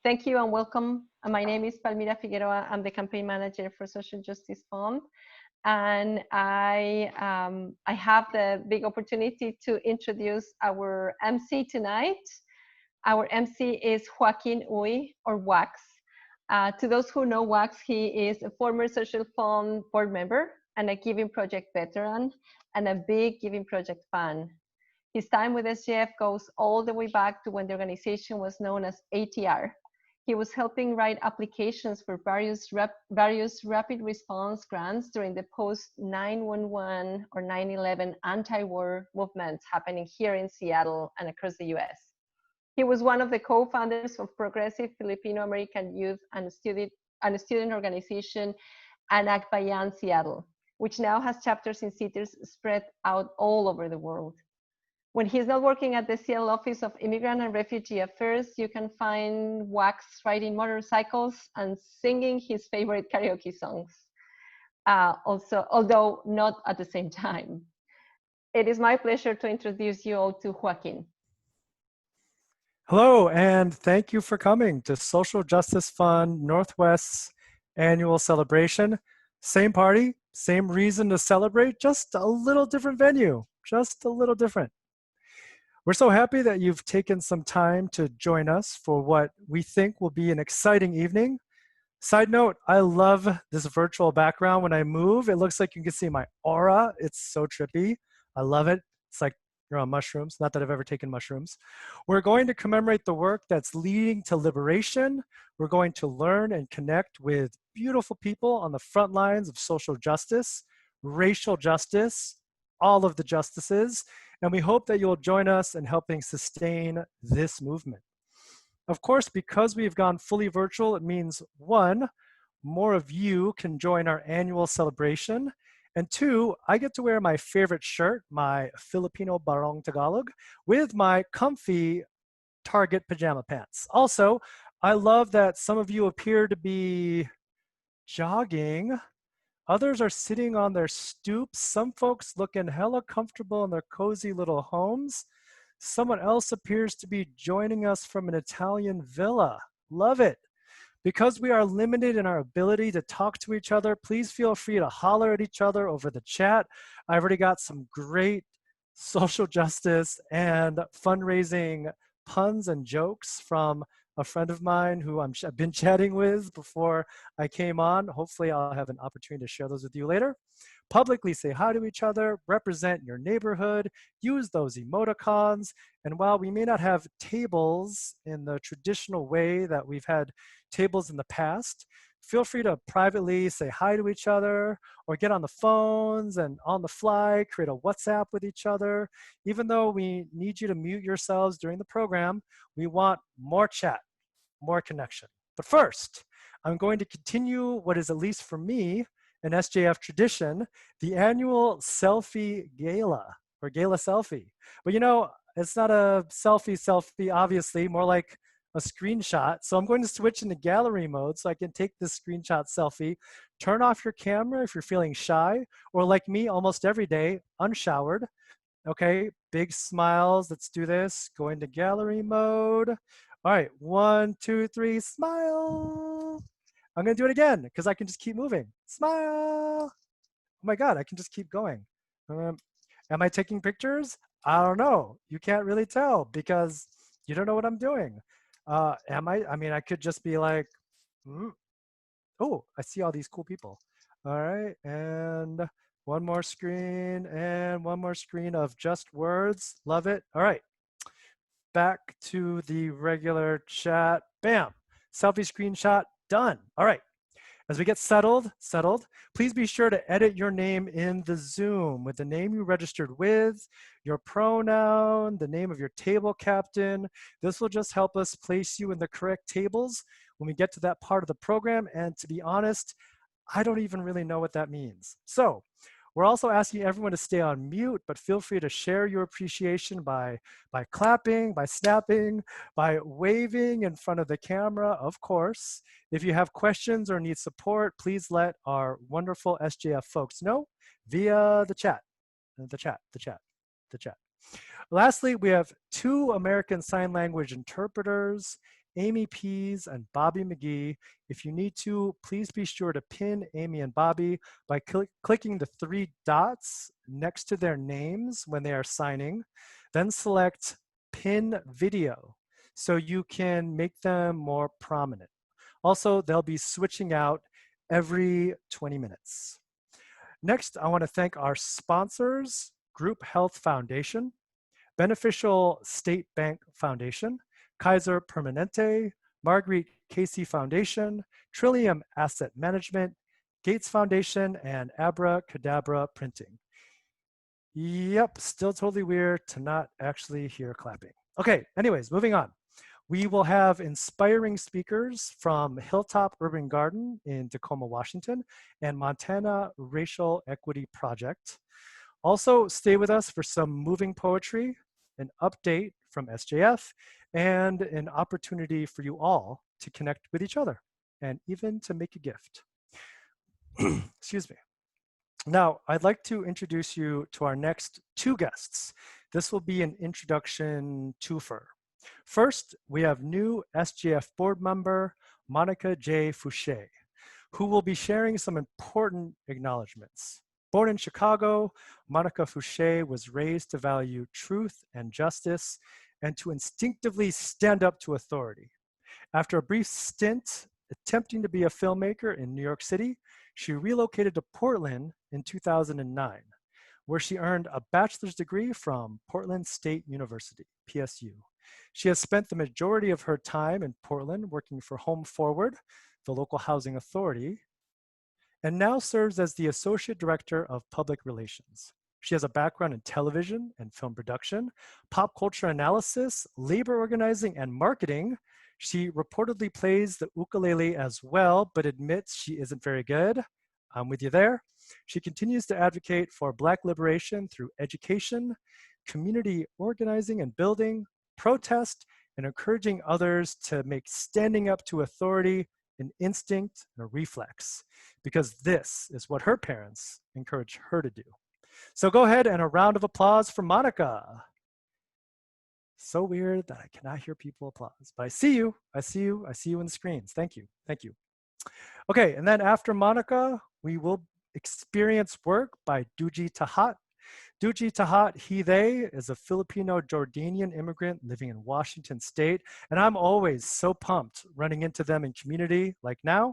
Thank you and welcome. My name is Palmira Figueroa. I'm the campaign manager for Social Justice Fund. And I have the big opportunity to introduce our MC tonight. Our MC is Joaquin Uy, or Wax. To those who know Wax, he is a former Social Fund board member and a Giving Project veteran and a big Giving Project fan. His time with SJF goes all the way back to when the organization was known as ATR. He was helping write applications for various rapid response grants during the post-9/11 or 9/11 anti-war movements happening here in Seattle and across the US. He was one of the co-founders of Progressive Filipino-American Youth and Student Organization Anak Bayan Seattle, which now has chapters in cities spread out all over the world. When he's not working at the Seattle Office of Immigrant and Refugee Affairs, you can find Wax riding motorcycles and singing his favorite karaoke songs, although not at the same time. It is my pleasure to introduce you all to Joaquin. Hello, and thank you for coming to Social Justice Fund Northwest's annual celebration. Same party, same reason to celebrate, just a little different venue, just a little different. We're so happy that you've taken some time to join us for what we think will be an exciting evening. Side note, I love this virtual background. When I move, it looks like you can see my aura. It's so trippy. I love it. It's like you're on mushrooms. Not that I've ever taken mushrooms. We're going to commemorate the work that's leading to liberation. We're going to learn and connect with beautiful people on the front lines of social justice, racial justice, all of the justices, and we hope that you'll join us in helping sustain this movement. Of course, because we've gone fully virtual, it means one, more of you can join our annual celebration, and two, I get to wear my favorite shirt, my Filipino Barong Tagalog, with my comfy Target pajama pants. Also, I love that some of you appear to be jogging. Others are sitting on their stoops. Some folks looking hella comfortable in their cozy little homes. Someone else appears to be joining us from an Italian villa. Love it. Because we are limited in our ability to talk to each other, please feel free to holler at each other over the chat. I've already got some great social justice and fundraising puns and jokes from a friend of mine who I've been chatting with before I came on. Hopefully I'll have an opportunity to share those with you later. Publicly say hi to each other, represent your neighborhood, use those emoticons, and while we may not have tables in the traditional way that we've had tables in the past, feel free to privately say hi to each other or get on the phones and on the fly, create a WhatsApp with each other. Even though we need you to mute yourselves during the program, we want more chat, more connection. But first, I'm going to continue what is, at least for me, an SJF tradition, the annual selfie gala, or gala selfie. But you know, it's not a selfie, obviously, more like a screenshot. So I'm going to switch into gallery mode so I can take this screenshot selfie. Turn off your camera if you're feeling shy, or like me almost every day, unshowered. Okay, big smiles, let's do this. Go into gallery mode. All right, 1, 2, 3, smile. I'm gonna do it again because I can just keep moving. Smile. Oh my God, I can just keep going. Am I taking pictures? I don't know. You can't really tell because you don't know what I'm doing. Am I? I mean, I could just be like, oh, I see all these cool people. All right, and one more screen and one more screen of just words. Love it. All right, back to the regular chat. Bam, selfie screenshot, done. All right. As we get settled, please be sure to edit your name in the Zoom with the name you registered with, your pronoun, the name of your table captain. This will just help us place you in the correct tables when we get to that part of the program. And to be honest, I don't even really know what that means. So we're also asking everyone to stay on mute, but feel free to share your appreciation by clapping, by snapping, by waving in front of the camera, of course. If you have questions or need support, please let our wonderful SJF folks know via the chat. Lastly, we have 2 American Sign Language interpreters Amy Pease and Bobby McGee. If you need to, please be sure to pin Amy and Bobby by clicking the 3 dots next to their names when they are signing. Then select Pin Video so you can make them more prominent. Also, they'll be switching out every 20 minutes. Next, I want to thank our sponsors, Group Health Foundation, Beneficial State Bank Foundation, Kaiser Permanente, Marguerite Casey Foundation, Trillium Asset Management, Gates Foundation, and Abracadabra Printing. Yep, still totally weird to not actually hear clapping. Okay, anyways, moving on. We will have inspiring speakers from Hilltop Urban Garden in Tacoma, Washington, and Montana Racial Equity Project. Also, stay with us for some moving poetry, an update from SJF, and an opportunity for you all to connect with each other and even to make a gift. Excuse me. Now, I'd like to introduce you to our next 2 guests. This will be an introduction twofer. First, we have new SJF board member, Monica J. Foucher, who will be sharing some important acknowledgements. Born in Chicago, Monica Foucher was raised to value truth and justice and to instinctively stand up to authority. After a brief stint attempting to be a filmmaker in New York City, she relocated to Portland in 2009, where she earned a bachelor's degree from Portland State University, PSU. She has spent the majority of her time in Portland working for Home Forward, the local housing authority, and now serves as the Associate Director of Public Relations. She has a background in television and film production, pop culture analysis, labor organizing, and marketing. She reportedly plays the ukulele as well, but admits she isn't very good. I'm with you there. She continues to advocate for Black liberation through education, community organizing and building, protest, and encouraging others to make standing up to authority an instinct and a reflex, because this is what her parents encouraged her to do. So go ahead and a round of applause for Monica. So weird that I cannot hear people applause, but I see you, I see you, I see you in the screens. Thank you, thank you. Okay, and then after Monica, we will experience work by Dujie Tahat. Dujie Tahat, he, they, is a Filipino-Jordanian immigrant living in Washington State, and I'm always so pumped running into them in community like now.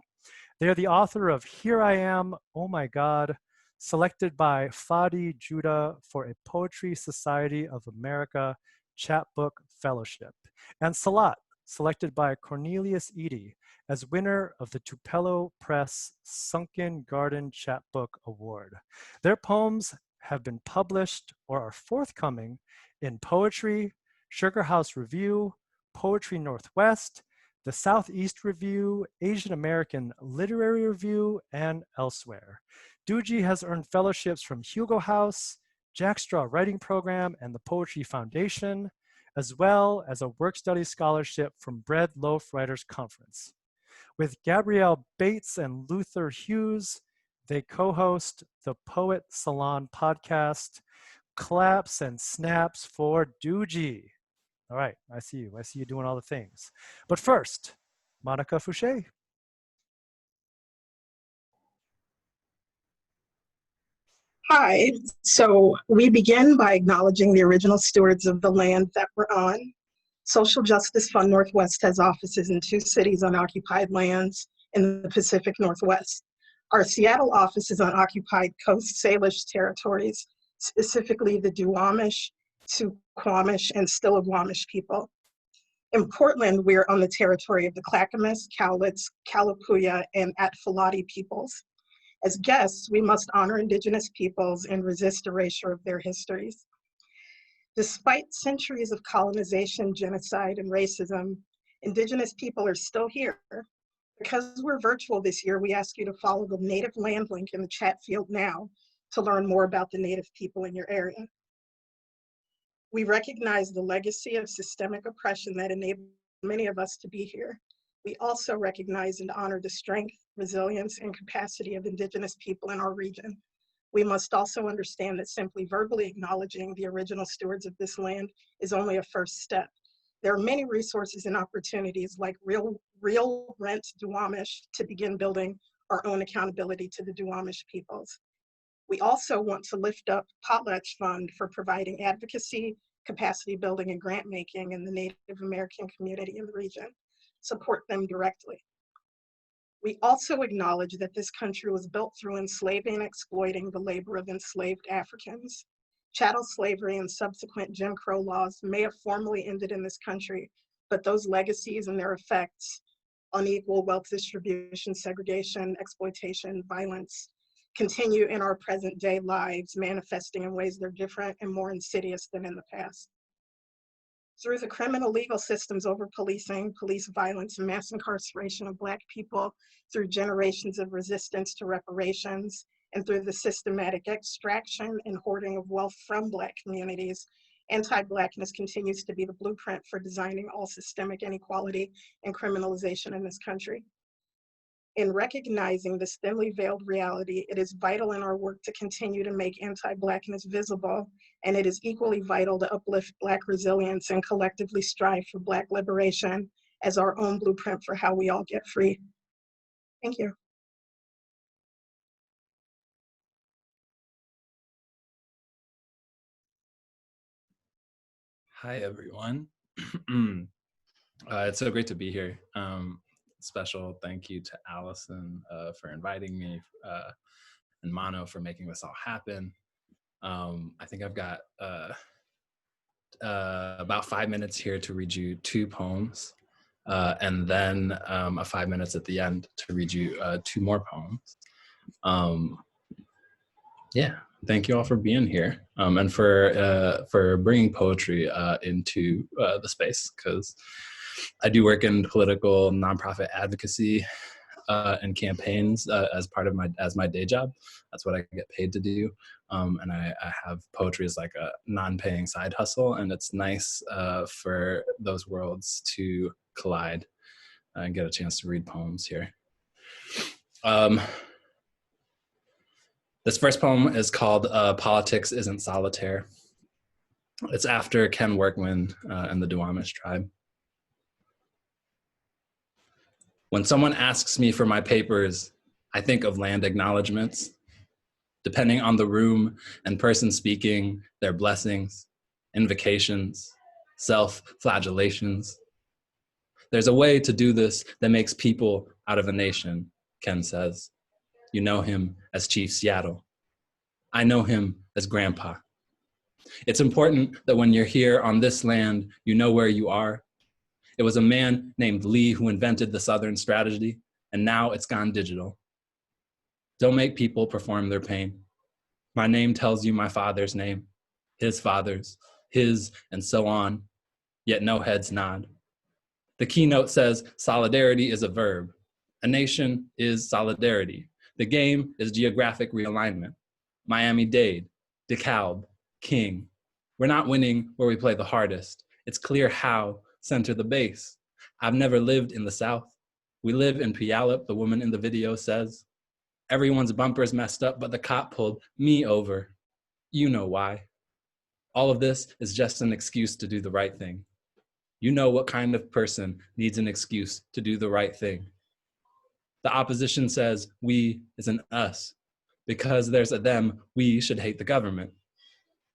They're the author of Here I Am, Oh My God, selected by Fadi Judah for a Poetry Society of America Chapbook Fellowship, and Salat, selected by Cornelius Eady as winner of the Tupelo Press Sunken Garden Chapbook Award. Their poems have been published or are forthcoming in Poetry, Sugar House Review, Poetry Northwest, the Southeast Review, Asian American Literary Review, and elsewhere. Dujie has earned fellowships from Hugo House, Jack Straw Writing Program, and the Poetry Foundation, as well as a work study scholarship from Bread Loaf Writers Conference. With Gabrielle Bates and Luther Hughes, they co-host the Poet Salon podcast. Claps and snaps for Dujie. All right, I see you doing all the things. But first, Monica Foucher. Hi, so we begin by acknowledging the original stewards of the land that we're on. Social Justice Fund Northwest has offices in 2 cities on occupied lands in the Pacific Northwest. Our Seattle office is on occupied Coast Salish territories, specifically the Duwamish, Suquamish, and Stillaguamish people. In Portland, we're on the territory of the Clackamas, Cowlitz, Kalapuya, and Atfalati peoples. As guests, we must honor Indigenous peoples and resist erasure of their histories. Despite centuries of colonization, genocide, and racism, Indigenous people are still here. Because we're virtual this year, we ask you to follow the Native Land link in the chat field now to learn more about the Native people in your area. We recognize the legacy of systemic oppression that enabled many of us to be here. We also recognize and honor the strength, resilience, and capacity of Indigenous people in our region. We must also understand that simply verbally acknowledging the original stewards of this land is only a first step. There are many resources and opportunities like real rent Duwamish to begin building our own accountability to the Duwamish peoples. We also want to lift up Potlatch Fund for providing advocacy, capacity building, and grant making in the Native American community in the region. Support them directly. We also acknowledge that this country was built through enslaving and exploiting the labor of enslaved Africans. Chattel slavery and subsequent Jim Crow laws may have formally ended in this country, but those legacies and their effects, unequal wealth distribution, segregation, exploitation, violence, continue in our present day lives, manifesting in ways that are different and more insidious than in the past. Through the criminal legal systems over policing, police violence, and mass incarceration of Black people, through generations of resistance to reparations, and through the systematic extraction and hoarding of wealth from Black communities, anti-Blackness continues to be the blueprint for designing all systemic inequality and criminalization in this country. In recognizing this thinly veiled reality, it is vital in our work to continue to make anti-Blackness visible, and it is equally vital to uplift Black resilience and collectively strive for Black liberation as our own blueprint for how we all get free. Thank you. Hi, everyone. It's so great to be here. Special thank you to Allison for inviting me and Mano for making this all happen. I think I've got about 5 minutes here to read you 2 poems and then 5 minutes at the end to read you 2 more poems. Yeah, thank you all for being here and for bringing poetry into the space, because I do work in political nonprofit advocacy and campaigns as part of my day job. That's what I get paid to do, and I have poetry as like a non-paying side hustle, and it's nice for those worlds to collide and get a chance to read poems here. This first poem is called Politics Isn't Solitaire. It's after Ken Workman and the Duwamish tribe. When someone asks me for my papers, I think of land acknowledgements. Depending on the room and person speaking, their blessings, invocations, self-flagellations. There's a way to do this that makes people out of a nation, Ken says. You know him as Chief Seattle. I know him as Grandpa. It's important that when you're here on this land, you know where you are. It was a man named Lee who invented the Southern strategy, and now it's gone digital. Don't make people perform their pain. My name tells you my father's name, his father's, his, and so on, yet no heads nod. The keynote says solidarity is a verb. A nation is solidarity. The game is geographic realignment. Miami-Dade, DeKalb, King. We're not winning where we play the hardest. It's clear how, center the base. I've never lived in the South. We live in Puyallup, the woman in the video says. Everyone's bumper's messed up, but the cop pulled me over. You know why. All of this is just an excuse to do the right thing. You know what kind of person needs an excuse to do the right thing. The opposition says we is an us. Because there's a them, we should hate the government.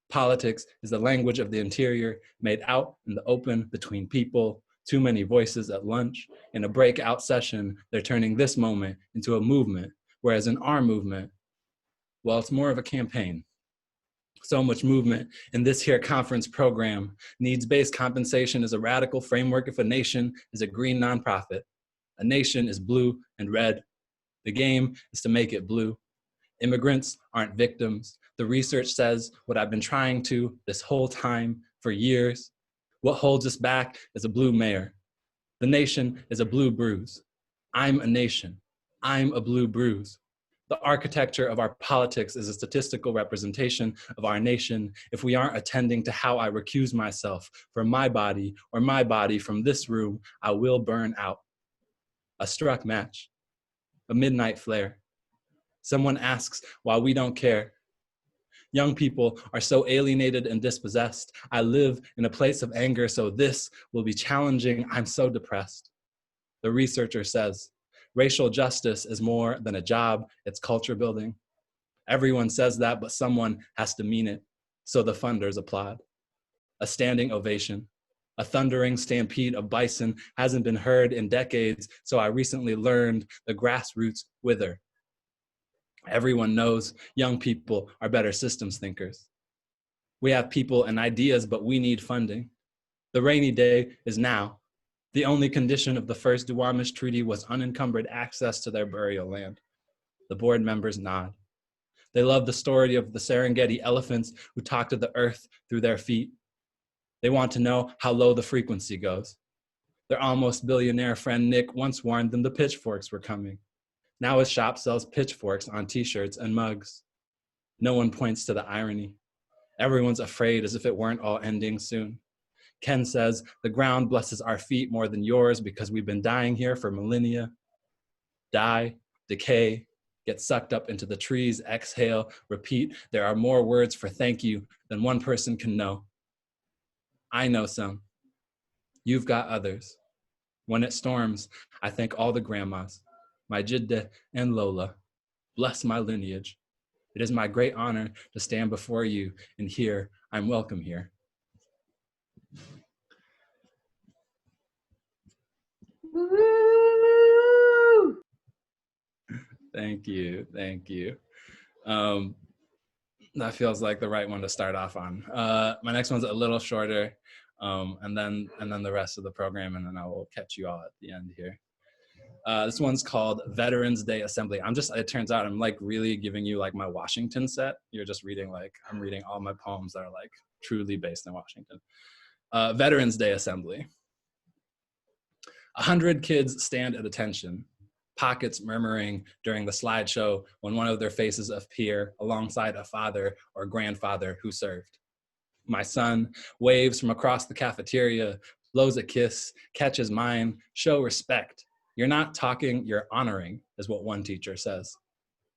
Politics is the language of the interior made out in the open between people, too many voices at lunch. In a breakout session, they're turning this moment into a movement, whereas in our movement, well, it's more of a campaign. So much movement in this here conference program. Needs-based compensation is a radical framework if a nation is a green nonprofit. A nation is blue and red. The game is to make it blue. Immigrants aren't victims. The research says what I've been trying to this whole time for years. What holds us back is a blue mayor. The nation is a blue bruise. I'm a nation. I'm a blue bruise. The architecture of our politics is a statistical representation of our nation. If we aren't attending to how I recuse myself from my body or my body from this room, I will burn out. A struck match, a midnight flare. Someone asks why we don't care. Young people are so alienated and dispossessed. I live in a place of anger, so this will be challenging. I'm so depressed. The researcher says, racial justice is more than a job, it's culture building. Everyone says that, but someone has to mean it. So the funders applaud. A standing ovation. A thundering stampede of bison hasn't been heard in decades, so I recently learned the grassroots wither. Everyone knows young people are better systems thinkers. We have people and ideas, but we need funding. The rainy day is now. The only condition of the first Duwamish Treaty was unencumbered access to their burial land. The board members nod. They love the story of the Serengeti elephants who talk to the earth through their feet. They want to know how low the frequency goes. Their almost billionaire friend Nick once warned them the pitchforks were coming. Now his shop sells pitchforks on t-shirts and mugs. No one points to the irony. Everyone's afraid as if it weren't all ending soon. Ken says, the ground blesses our feet more than yours because we've been dying here for millennia. Die, decay, get sucked up into the trees, exhale, repeat. There are more words for thank you than one person can know. I know some. You've got others. When it storms, I thank all the grandmas, my Judith and Lola. Bless my lineage. It is my great honor to stand before you, and here, I'm welcome here. Woo! Thank you, thank you. That feels like the right one to start off on. My next one's a little shorter, and then the rest of the program, and then I will catch you all at the end here. This one's called Veterans Day Assembly. It turns out I'm like really giving you like my Washington set. You're just reading I'm reading all my poems that are like truly based in Washington. Veterans Day Assembly. 100 kids stand at attention, pockets murmuring during the slideshow when one of their faces appear alongside a father or grandfather who served. My son waves from across the cafeteria, blows a kiss, catches mine, show respect. You're not talking, you're honoring, is what one teacher says.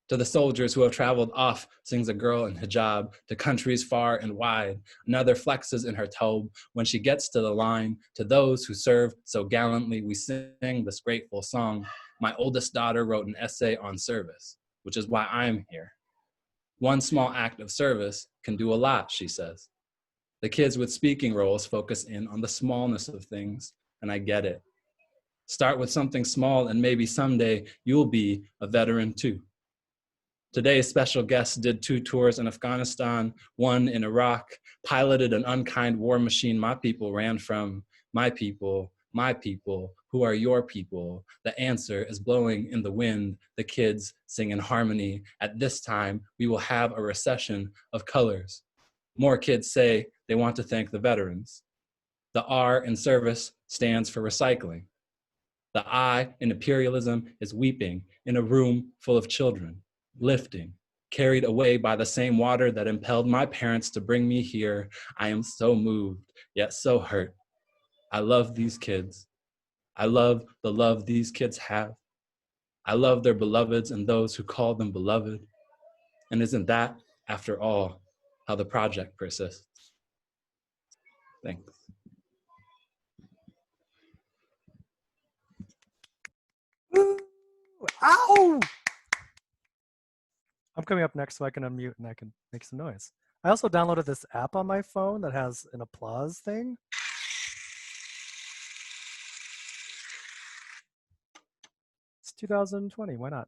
To the soldiers who have traveled off, sings a girl in hijab, to countries far and wide. Another flexes in her tobe when she gets to the line. To those who served so gallantly, we sing this grateful song. My oldest daughter wrote an essay on service, which is why I'm here. One small act of service can do a lot, she says. The kids with speaking roles focus in on the smallness of things, and I get it. Start with something small, and maybe someday you'll be a veteran too. Today's special guests did 2 tours in Afghanistan, 1 in Iraq, piloted an unkind war machine my people ran from. My people, who are your people? The answer is blowing in the wind. The kids sing in harmony. At this time, we will have a recession of colors. More kids say they want to thank the veterans. The R in service stands for recycling. The I in imperialism is weeping in a room full of children, lifting, carried away by the same water that impelled my parents to bring me here. I am so moved, yet so hurt. I love these kids. I love the love these kids have. I love their beloveds and those who call them beloved. And isn't that, after all, how the project persists? Thanks. Ooh, ow! I'm coming up next so I can unmute and I can make some noise. I also downloaded this app on my phone that has an applause thing. It's 2020, why not?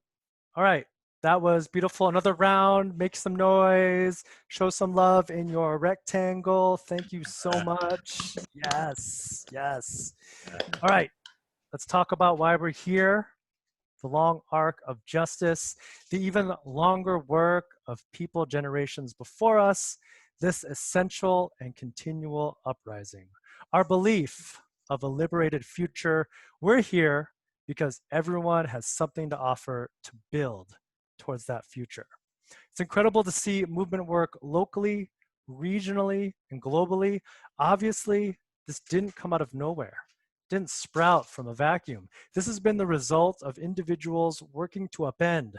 All right, that was beautiful. Another round, make some noise, show some love in your rectangle. Thank you so much. Yes, yes. All right, let's talk about why we're here. The long arc of justice, the even longer work of people generations before us, this essential and continual uprising. Our belief of a liberated future, we're here because everyone has something to offer to build towards that future. It's incredible to see movement work locally, regionally, and globally. Obviously, this didn't come out of nowhere. Didn't sprout from a vacuum. This has been the result of individuals working to upend,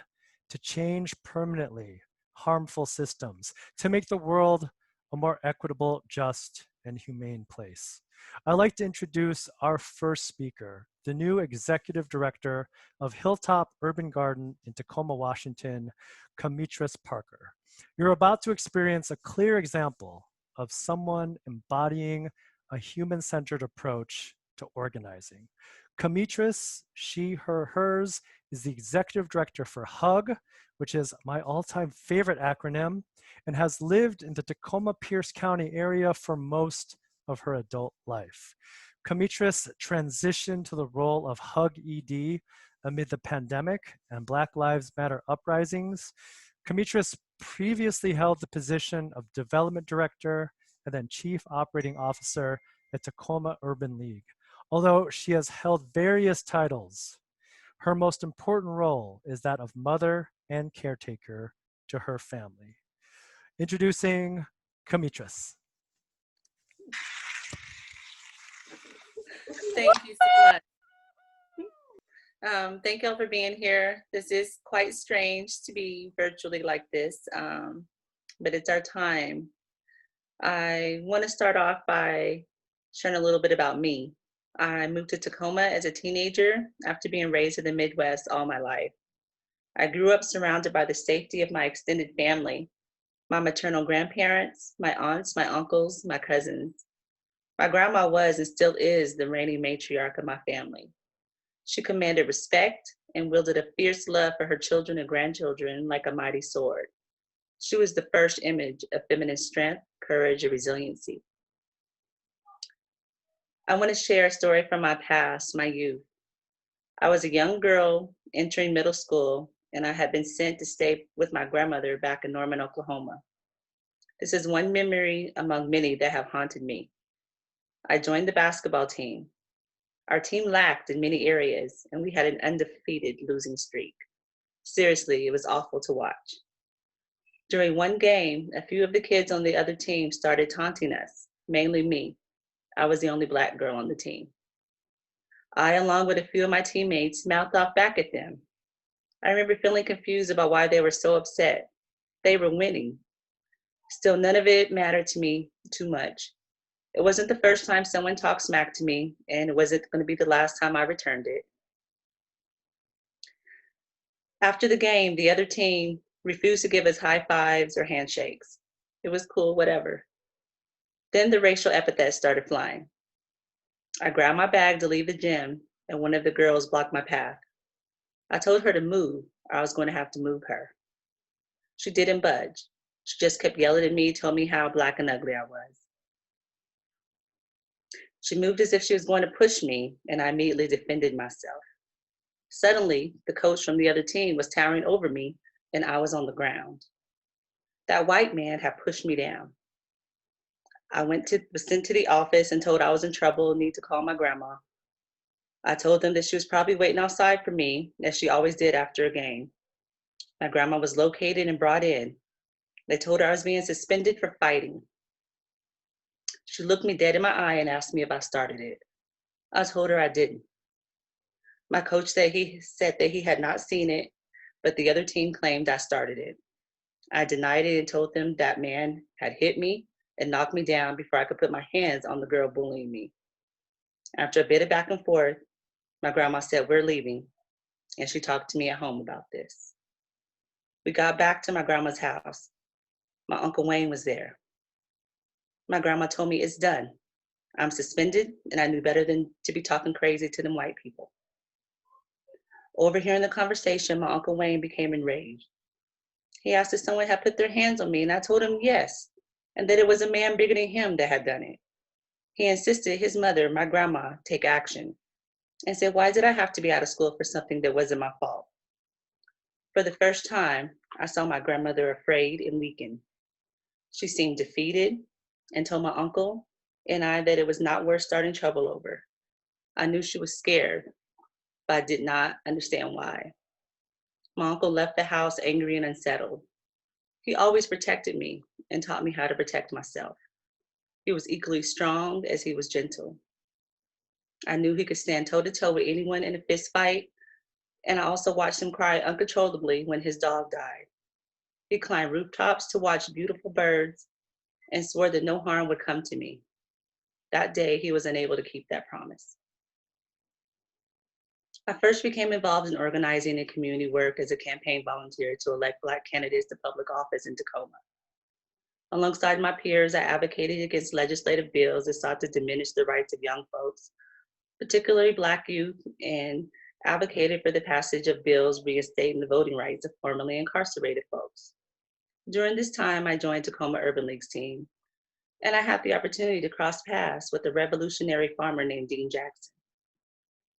to change permanently, harmful systems to make the world a more equitable, just, and humane place. I'd like to introduce our first speaker, the new executive director of Hilltop Urban Garden in Tacoma, Washington, Carmetrus Parker. You're about to experience a clear example of someone embodying a human-centered approach to organizing. Carmetrus, she, her, hers, is the executive director for HUG, which is my all-time favorite acronym, and has lived in the Tacoma-Pierce County area for most of her adult life. Carmetrus transitioned to the role of HUG ED amid the pandemic and Black Lives Matter uprisings. Carmetrus previously held the position of development director and then chief operating officer at Tacoma Urban League. Although she has held various titles, her most important role is that of mother and caretaker to her family. Introducing Carmetrus. Thank you so much. Thank you all for being here. This is quite strange to be virtually like this, but it's our time. I want to start off by sharing a little bit about me. I moved to Tacoma as a teenager after being raised in the Midwest all my life. I grew up surrounded by the safety of my extended family, my maternal grandparents, my aunts, my uncles, my cousins. My grandma was and still is the reigning matriarch of my family. She commanded respect and wielded a fierce love for her children and grandchildren like a mighty sword. She was the first image of feminine strength, courage, and resiliency. I want to share a story from my past, my youth. I was a young girl entering middle school, and I had been sent to stay with my grandmother back in Norman, Oklahoma. This is one memory among many that have haunted me. I joined the basketball team. Our team lacked in many areas, and we had an undefeated losing streak. Seriously, it was awful to watch. During one game, a few of the kids on the other team started taunting us, mainly me. I was the only Black girl on the team. I, along with a few of my teammates, mouthed off back at them. I remember feeling confused about why they were so upset. They were winning. Still, none of it mattered to me too much. It wasn't the first time someone talked smack to me, and it wasn't going to be the last time I returned it. After the game, the other team refused to give us high fives or handshakes. It was cool, whatever. Then the racial epithets started flying. I grabbed my bag to leave the gym, and one of the girls blocked my path. I told her to move, or I was going to have to move her. She didn't budge. She just kept yelling at me, told me how Black and ugly I was. She moved as if she was going to push me, and I immediately defended myself. Suddenly, the coach from the other team was towering over me, and I was on the ground. That white man had pushed me down. I was sent to the office and told I was in trouble and need to call my grandma. I told them that she was probably waiting outside for me, as she always did after a game. My grandma was located and brought in. They told her I was being suspended for fighting. She looked me dead in my eye and asked me if I started it. I told her I didn't. My coach said that he had not seen it, but the other team claimed I started it. I denied it and told them that man had hit me and knocked me down before I could put my hands on the girl bullying me. After a bit of back and forth, my grandma said, "We're leaving," and she talked to me at home about this. We got back to my grandma's house. My Uncle Wayne was there. My grandma told me, "It's done. I'm suspended, and I knew better than to be talking crazy to them white people." Overhearing the conversation, my Uncle Wayne became enraged. He asked if someone had put their hands on me, and I told him yes, and that it was a man bigger than him that had done it. He insisted his mother, my grandma, take action, and said, why did I have to be out of school for something that wasn't my fault? For the first time, I saw my grandmother afraid and weakened. She seemed defeated and told my uncle and I that it was not worth starting trouble over. I knew she was scared, but I did not understand why. My uncle left the house angry and unsettled. He always protected me and taught me how to protect myself. He was equally strong as he was gentle. I knew he could stand toe-to-toe with anyone in a fist fight, and I also watched him cry uncontrollably when his dog died. He climbed rooftops to watch beautiful birds and swore that no harm would come to me. That day, he was unable to keep that promise. I first became involved in organizing and community work as a campaign volunteer to elect Black candidates to public office in Tacoma. Alongside my peers, I advocated against legislative bills that sought to diminish the rights of young folks, particularly Black youth, and advocated for the passage of bills reinstating the voting rights of formerly incarcerated folks. During this time, I joined Tacoma Urban League's team, and I had the opportunity to cross paths with a revolutionary farmer named Dean Jackson.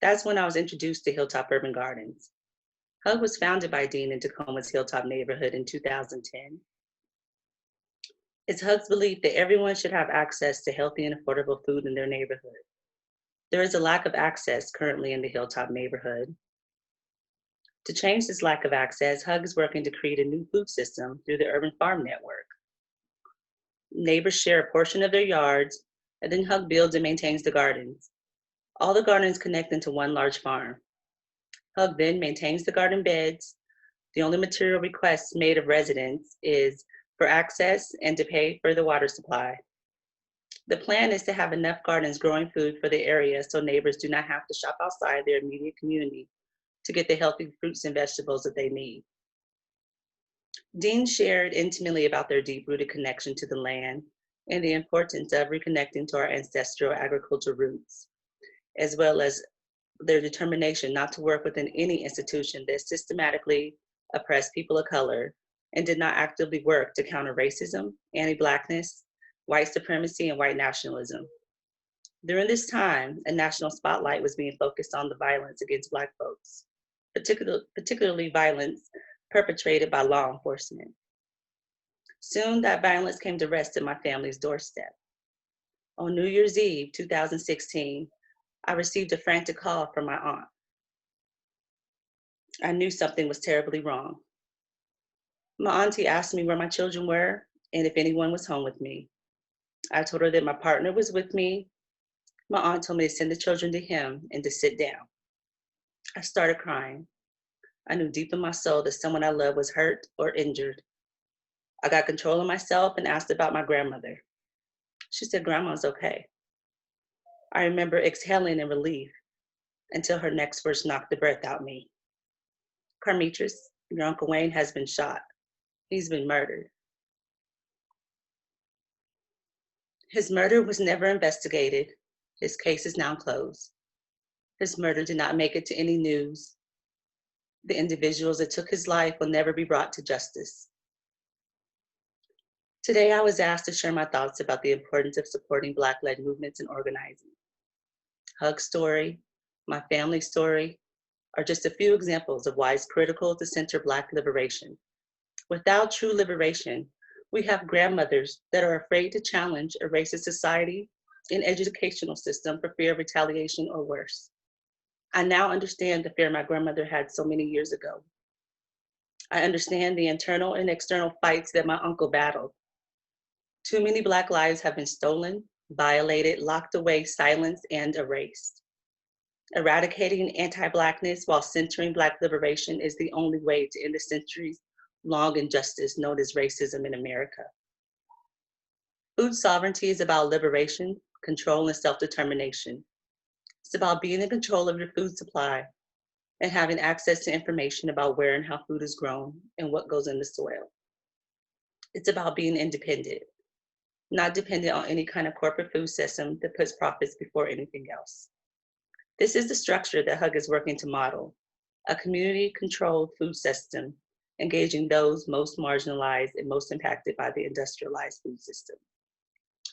That's when I was introduced to Hilltop Urban Gardens. HUG was founded by Dean in Tacoma's Hilltop neighborhood in 2010. It's HUG's belief that everyone should have access to healthy and affordable food in their neighborhood. There is a lack of access currently in the Hilltop neighborhood. To change this lack of access, HUG is working to create a new food system through the Urban Farm Network. Neighbors share a portion of their yards, and then HUG builds and maintains the gardens. All the gardens connect into one large farm. HUG then maintains the garden beds. The only material requests made of residents is for access and to pay for the water supply. The plan is to have enough gardens growing food for the area so neighbors do not have to shop outside their immediate community to get the healthy fruits and vegetables that they need. Dean shared intimately about their deep-rooted connection to the land and the importance of reconnecting to our ancestral agricultural roots, as well as their determination not to work within any institution that systematically oppressed people of color and did not actively work to counter racism, anti-Blackness, white supremacy, and white nationalism. During this time, a national spotlight was being focused on the violence against Black folks, particularly violence perpetrated by law enforcement. Soon, that violence came to rest at my family's doorstep. On New Year's Eve, 2016, I received a frantic call from my aunt. I knew something was terribly wrong. My auntie asked me where my children were and if anyone was home with me. I told her that my partner was with me. My aunt told me to send the children to him and to sit down. I started crying. I knew deep in my soul that someone I loved was hurt or injured. I got control of myself and asked about my grandmother. She said, "Grandma's okay." I remember exhaling in relief until her next words knocked the breath out of me. "Carmetrus, your Uncle Wayne has been shot. He's been murdered." His murder was never investigated. His case is now closed. His murder did not make it to any news. The individuals that took his life will never be brought to justice. Today, I was asked to share my thoughts about the importance of supporting Black-led movements and organizing. HUG's story, my family's story, are just a few examples of why it's critical to center Black liberation. Without true liberation, we have grandmothers that are afraid to challenge a racist society and educational system for fear of retaliation or worse. I now understand the fear my grandmother had so many years ago. I understand the internal and external fights that my uncle battled. Too many Black lives have been stolen, violated, locked away, silenced, and erased. Eradicating anti-Blackness while centering Black liberation is the only way to end the centuries-long injustice known as racism in America. Food sovereignty is about liberation, control, and self-determination. It's about being in control of your food supply and having access to information about where and how food is grown and what goes in the soil. It's about being independent, not dependent on any kind of corporate food system that puts profits before anything else. This is the structure that HUG is working to model, a community-controlled food system engaging those most marginalized and most impacted by the industrialized food system.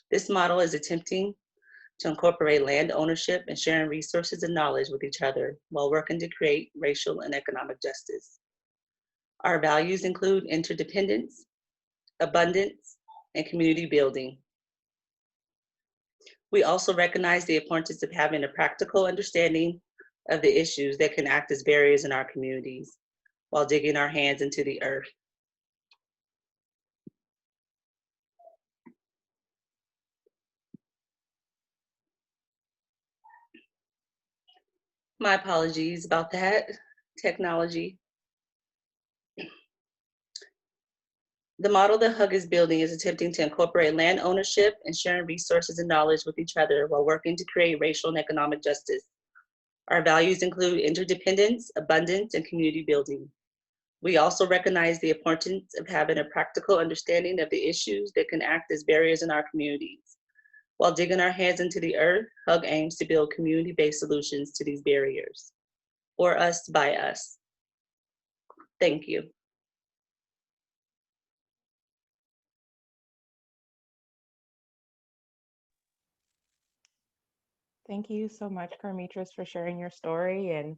This model is attempting to incorporate land ownership and sharing resources and knowledge with each other while working to create racial and economic justice. Our values include interdependence, abundance, and community building. We also recognize the importance of having a practical understanding of the issues that can act as barriers in our communities while digging our hands into the earth. My apologies about that technology. The model that HUG is building is attempting to incorporate land ownership and sharing resources and knowledge with each other while working to create racial and economic justice. Our values include interdependence, abundance, and community building. We also recognize the importance of having a practical understanding of the issues that can act as barriers in our communities. While digging our hands into the earth, HUG aims to build community-based solutions to these barriers. For us, by us. Thank you. Thank you so much, Carmetrus, for sharing your story and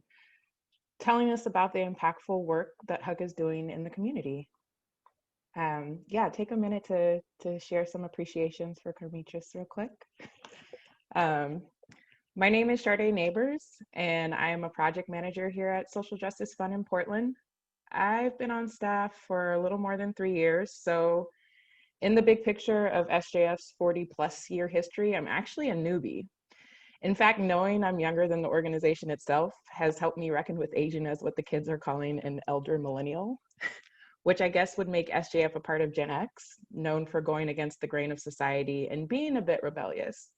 telling us about the impactful work that HUG is doing in the community. Yeah, take a minute to share some appreciations for Carmetrus real quick. My name is Shardé Nabors, and I am a project manager here at Social Justice Fund in Portland. I've been on staff for a little more than 3 years, so in the big picture of SJF's 40+ year history, I'm actually a newbie. In fact, knowing I'm younger than the organization itself has helped me reckon with aging as what the kids are calling an elder millennial, which I guess would make SJF a part of Gen X, known for going against the grain of society and being a bit rebellious.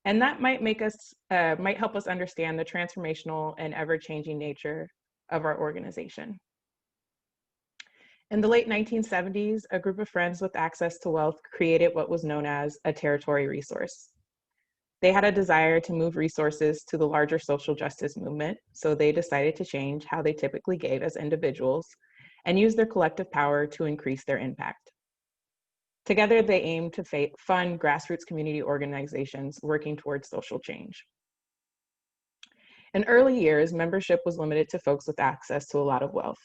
And that might help us understand the transformational and ever-changing nature of our organization. In the late 1970s, a group of friends with access to wealth created what was known as a territory resource. They had a desire to move resources to the larger social justice movement, so they decided to change how they typically gave as individuals and use their collective power to increase their impact. Together, they aim to fund grassroots community organizations working towards social change. In early years, membership was limited to folks with access to a lot of wealth,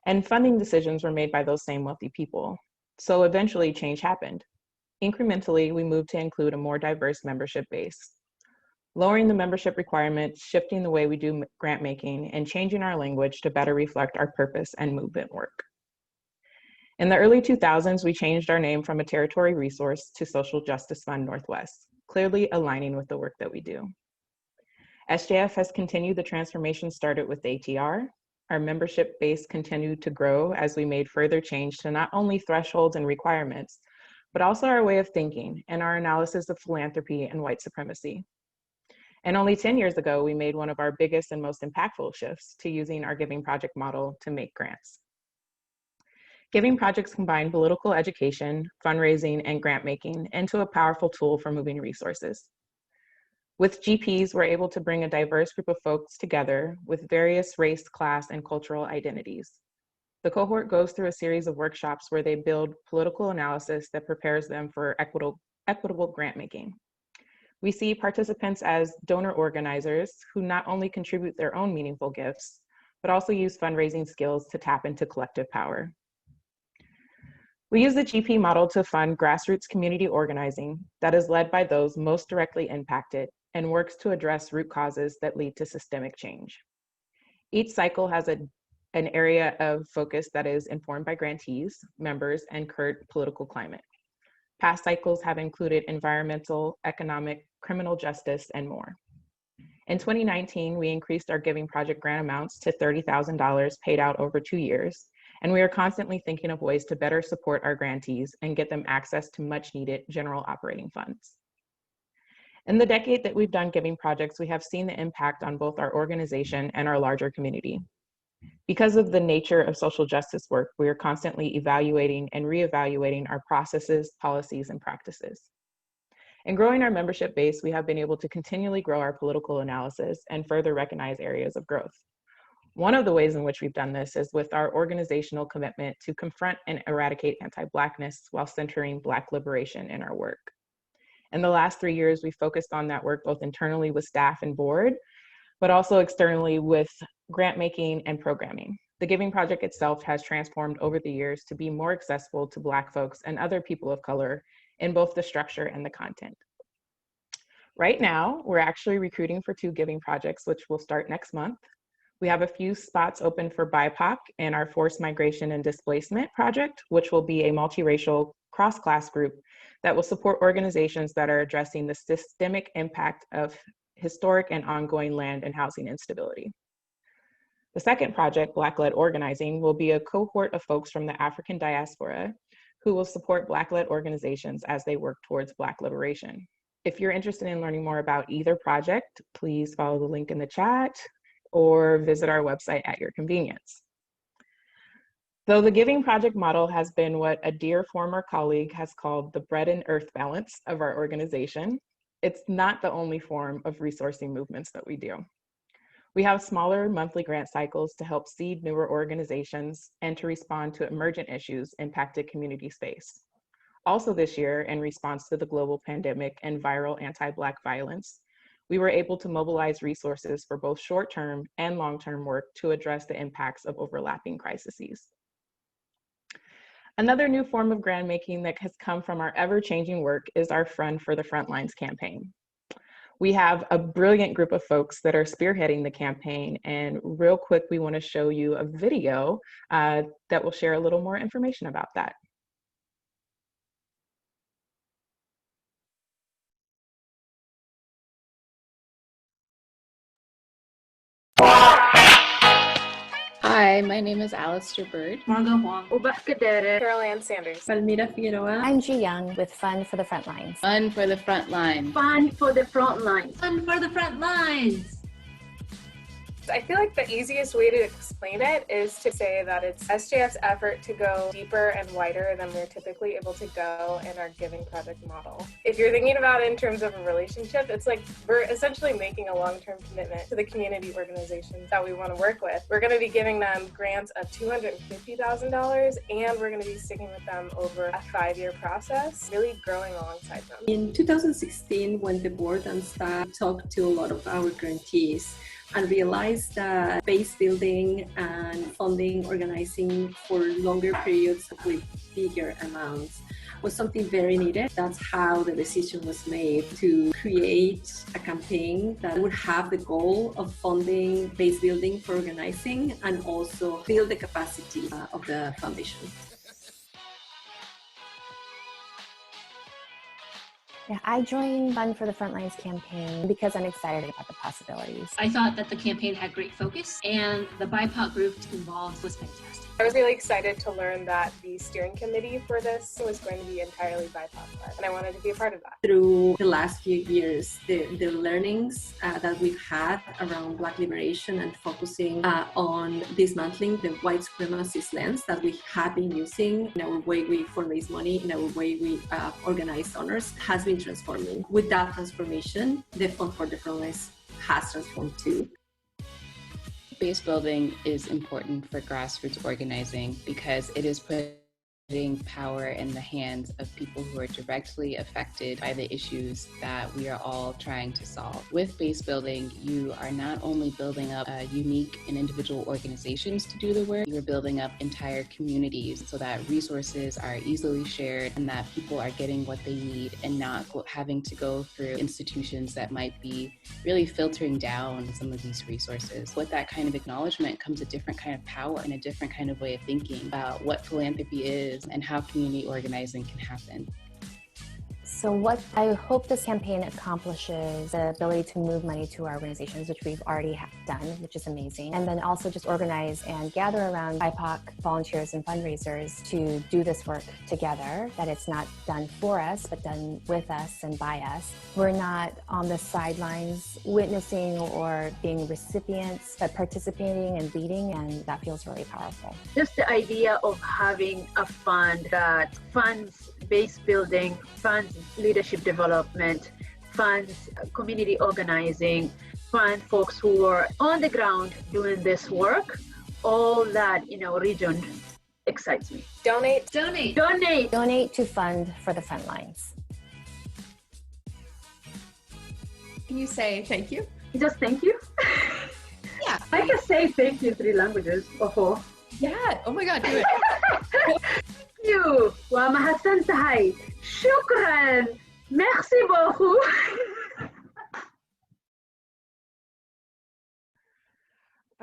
and funding decisions were made by those same wealthy people. So eventually, change happened. Incrementally, we moved to include a more diverse membership base, lowering the membership requirements, shifting the way we do grant making, and changing our language to better reflect our purpose and movement work. In the early 2000s, we changed our name from a territory resource to Social Justice Fund Northwest, clearly aligning with the work that we do. SJF has continued the transformation started with ATR. Our membership base continued to grow as we made further change to not only thresholds and requirements, but also our way of thinking and our analysis of philanthropy and white supremacy. And only 10 years ago, we made one of our biggest and most impactful shifts to using our Giving Project model to make grants. Giving Projects combine political education, fundraising, and grant making into a powerful tool for moving resources. With GPs, we're able to bring a diverse group of folks together with various race, class, and cultural identities. The cohort goes through a series of workshops where they build political analysis that prepares them for equitable grant making. We see participants as donor organizers who not only contribute their own meaningful gifts, but also use fundraising skills to tap into collective power. We use the GP model to fund grassroots community organizing that is led by those most directly impacted and works to address root causes that lead to systemic change. Each cycle has an area of focus that is informed by grantees, members, and current political climate. Past cycles have included environmental, economic, criminal justice, and more. In 2019, we increased our Giving Project grant amounts to $30,000 paid out over 2 years, and we are constantly thinking of ways to better support our grantees and get them access to much needed general operating funds. In the decade that we've done Giving Projects, we have seen the impact on both our organization and our larger community. Because of the nature of social justice work, we are constantly evaluating and reevaluating our processes, policies, and practices. In growing our membership base, we have been able to continually grow our political analysis and further recognize areas of growth. One of the ways in which we've done this is with our organizational commitment to confront and eradicate anti-Blackness while centering Black liberation in our work. In the last 3 years, we focused on that work both internally with staff and board, but also externally with grant making and programming. The Giving Project itself has transformed over the years to be more accessible to Black folks and other people of color in both the structure and the content. Right now, we're actually recruiting for 2 Giving Projects, which will start next month. We have a few spots open for BIPOC and our Forced Migration and Displacement Project, which will be a multiracial cross-class group that will support organizations that are addressing the systemic impact of historic and ongoing land and housing instability. The second project, Black-led organizing, will be a cohort of folks from the African diaspora who will support Black-led organizations as they work towards Black liberation. If you're interested in learning more about either project, please follow the link in the chat or visit our website at your convenience. Though the Giving Project model has been what a dear former colleague has called the bread and earth balance of our organization, it's not the only form of resourcing movements that we do. We have smaller monthly grant cycles to help seed newer organizations and to respond to emergent issues impacted community space. Also this year, in response to the global pandemic and viral anti-Black violence, we were able to mobilize resources for both short-term and long-term work to address the impacts of overlapping crises. Another new form of grant making that has come from our ever-changing work is our Fund for the Frontlines campaign. We have a brilliant group of folks that are spearheading the campaign, and real quick, we want to show you a video that will share a little more information about that. Hi, my name is Alistair Bird. Margot Huang. Ubah Kadere. Carol Ann Sanders. Palmira Figueroa. I'm Ji Young with Fund for the Frontlines. Fund for the Frontlines. Fund for the Frontlines. Fund for the Frontlines. I feel like the easiest way to explain it is to say that it's SJF's effort to go deeper and wider than we're typically able to go in our Giving Project model. If you're thinking about it in terms of a relationship, it's like we're essentially making a long-term commitment to the community organizations that we want to work with. We're going to be giving them grants of $250,000, and we're going to be sticking with them over a 5-year process, really growing alongside them. In 2016, when the board and staff talked to a lot of our grantees, and realized that base building and funding organizing for longer periods with bigger amounts was something very needed. That's how the decision was made to create a campaign that would have the goal of funding base building for organizing and also build the capacity of the foundation. Yeah, I joined Fund for the Frontlines campaign because I'm excited about the possibilities. I thought that the campaign had great focus, and the BIPOC group involved was fantastic. I was really excited to learn that the steering committee for this was going to be entirely BIPOC-led, and I wanted to be a part of that. Through the last few years, the learnings that we've had around Black liberation and focusing on dismantling the white supremacist lens that we have been using in our way we fundraise money, in our way we organize donors, has been transforming. With that transformation, the Fund for the Frontlines has transformed too. Base building is important for grassroots organizing because it is putting power in the hands of people who are directly affected by the issues that we are all trying to solve. With base building, you are not only building up unique and individual organizations to do the work, you are building up entire communities so that resources are easily shared and that people are getting what they need and not having to go through institutions that might be really filtering down some of these resources. With that kind of acknowledgement comes a different kind of power and a different kind of way of thinking about what philanthropy is and how community organizing can happen. So what I hope this campaign accomplishes the ability to move money to our organizations, which we've already done, which is amazing. And then also just organize and gather around BIPOC volunteers and fundraisers to do this work together, that it's not done for us, but done with us and by us. We're not on the sidelines witnessing or being recipients, but participating and leading, and that feels really powerful. Just the idea of having a fund that funds base building, funds leadership development, funds community organizing, fund folks who are on the ground doing this work, all that in our region excites me. Donate. Donate. Donate. Donate to Fund for the Frontlines. Can you say thank you? Just thank you. Yeah. I can say thank you in 3 languages or 4. Yeah. Oh my God, do it. You. Wa mahadsan tahay. Shukran. Merci beaucoup.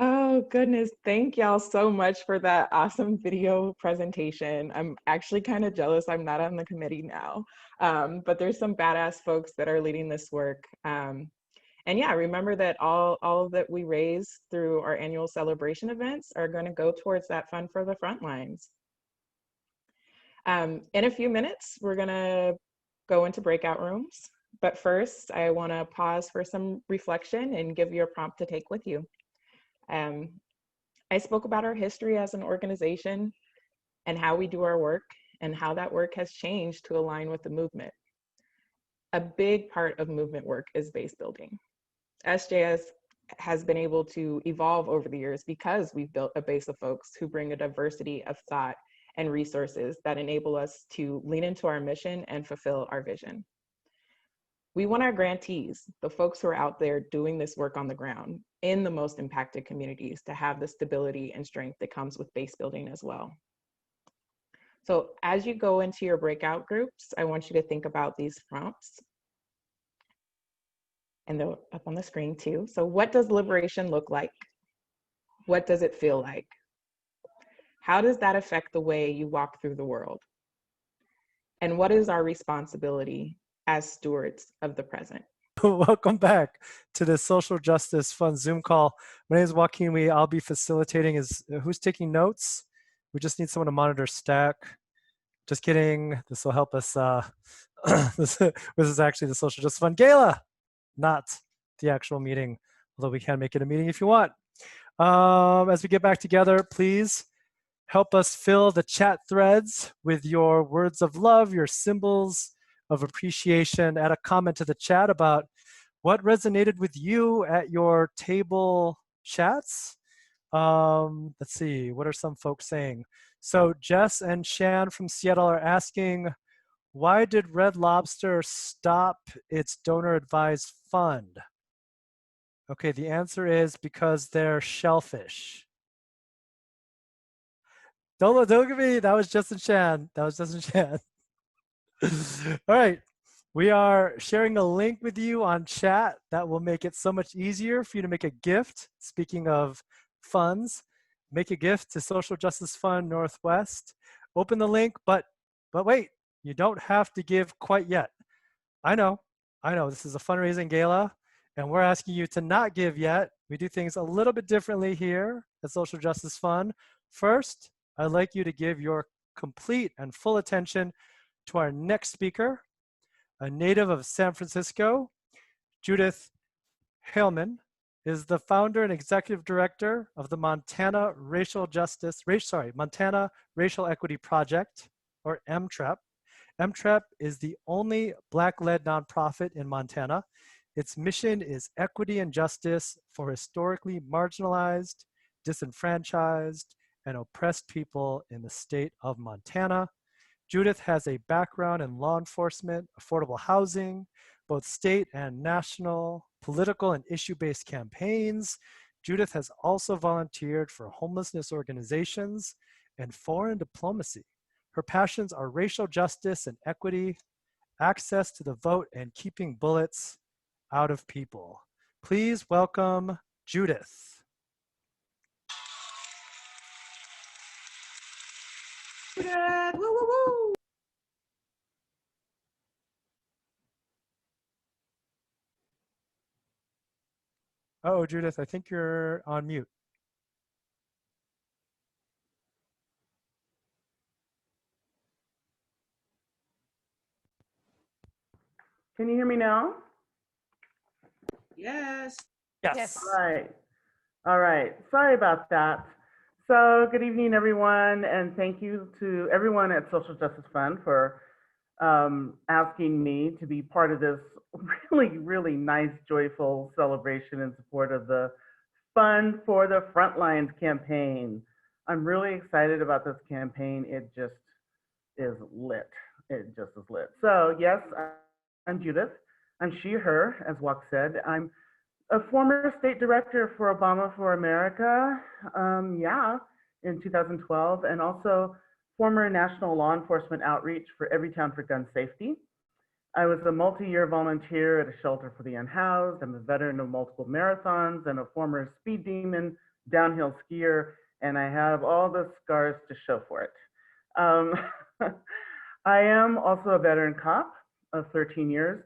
Oh goodness, thank y'all so much for that awesome video presentation. I'm actually kind of jealous I'm not on the committee now, but there's some badass folks that are leading this work. And And yeah, remember that all that we raise through our annual celebration events are going to go towards that fund for the front lines. In a few minutes, we're going to go into breakout rooms. But first, I want to pause for some reflection and give you a prompt to take with you. I spoke about our history as an organization and how we do our work and how that work has changed to align with the movement. A big part of movement work is base building. SJS has been able to evolve over the years because we've built a base of folks who bring a diversity of thought and resources that enable us to lean into our mission and fulfill our vision. We want our grantees, the folks who are out there doing this work on the ground in the most impacted communities, to have the stability and strength that comes with base building as well. So as you go into your breakout groups, I want you to think about these prompts. And they're up on the screen too. So what does liberation look like? What does it feel like? How does that affect the way you walk through the world? And what is our responsibility as stewards of the present? Welcome back to the Social Justice Fund Zoom call. My name is Joaquin Uy. I'll be facilitating. Who's taking notes? We just need someone to monitor stack. Just kidding. This will help us. This is actually the Social Justice Fund Gala, not the actual meeting, although we can make it a meeting if you want. As we get back together, please help us fill the chat threads with your words of love, your symbols of appreciation. Add a comment to the chat about what resonated with you at your table chats. Let's see, what are some folks saying? So Jess and Shan from Seattle are asking, why did Red Lobster stop its donor advised fund? Okay, the answer is because they're shellfish. Don't look at me, that was Justin Shan. That was Justin Shan. All right, we are sharing a link with you on chat that will make it so much easier for you to make a gift. Speaking of funds, make a gift to Social Justice Fund Northwest. Open the link, but wait, you don't have to give quite yet. I know, this is a fundraising gala and we're asking you to not give yet. We do things a little bit differently here at Social Justice Fund. First, I'd like you to give your complete and full attention to our next speaker, a native of San Francisco. Judith Heilman is the founder and executive director of the Montana Montana Racial Equity Project, or MTREP. MTREP is the only Black-led nonprofit in Montana. Its mission is equity and justice for historically marginalized, disenfranchised, and oppressed people in the state of Montana. Judith has a background in law enforcement, affordable housing, both state and national, political and issue-based campaigns. Judith has also volunteered for homelessness organizations and foreign diplomacy. Her passions are racial justice and equity, access to the vote, and keeping bullets out of people. Please welcome Judith. Woo, woo, woo. Oh, Judith, I think you're on mute. Can you hear me now? Yes. Yes. All right. Sorry about that. So good evening, everyone, and thank you to everyone at Social Justice Fund for asking me to be part of this really, really nice, joyful celebration in support of the Fund for the Frontlines campaign. I'm really excited about this campaign. It just is lit. It just is lit. So yes, I'm Judith. I'm she, her, as Wak said. I'm a former state director for Obama for America, in 2012, and also former national law enforcement outreach for Everytown for Gun Safety. I was a multi-year volunteer at a shelter for the unhoused. I'm a veteran of multiple marathons and a former speed demon downhill skier, and I have all the scars to show for it. I am also a veteran cop of 13 years.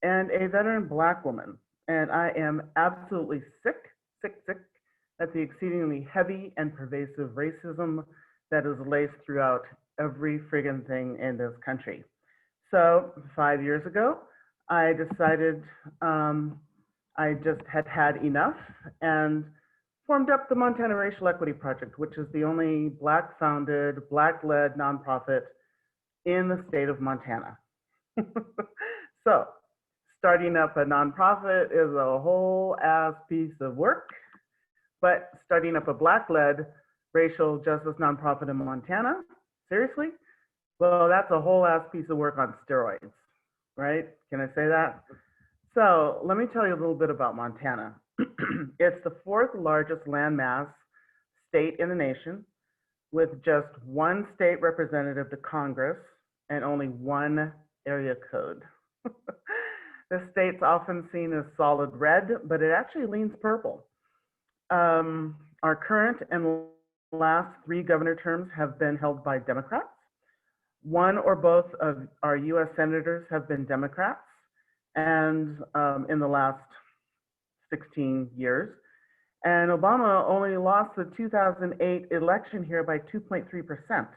and a veteran Black woman. And I am absolutely sick at the exceedingly heavy and pervasive racism that is laced throughout every friggin' thing in this country. So 5 years ago, I decided I just had enough and formed up the Montana Racial Equity Project, which is the only Black-founded, Black-led nonprofit in the state of Montana. So starting up a nonprofit is a whole ass piece of work, but starting up a Black-led racial justice nonprofit in Montana, seriously? Well, that's a whole ass piece of work on steroids, right? Can I say that? So let me tell you a little bit about Montana. It's the 4th largest landmass state in the nation, with just one state representative to Congress and only one area code. The state's often seen as solid red, but it actually leans purple. Our current and last 3 governor terms have been held by Democrats. One or both of our US senators have been Democrats, and in the last 16 years. And Obama only lost the 2008 election here by 2.3%.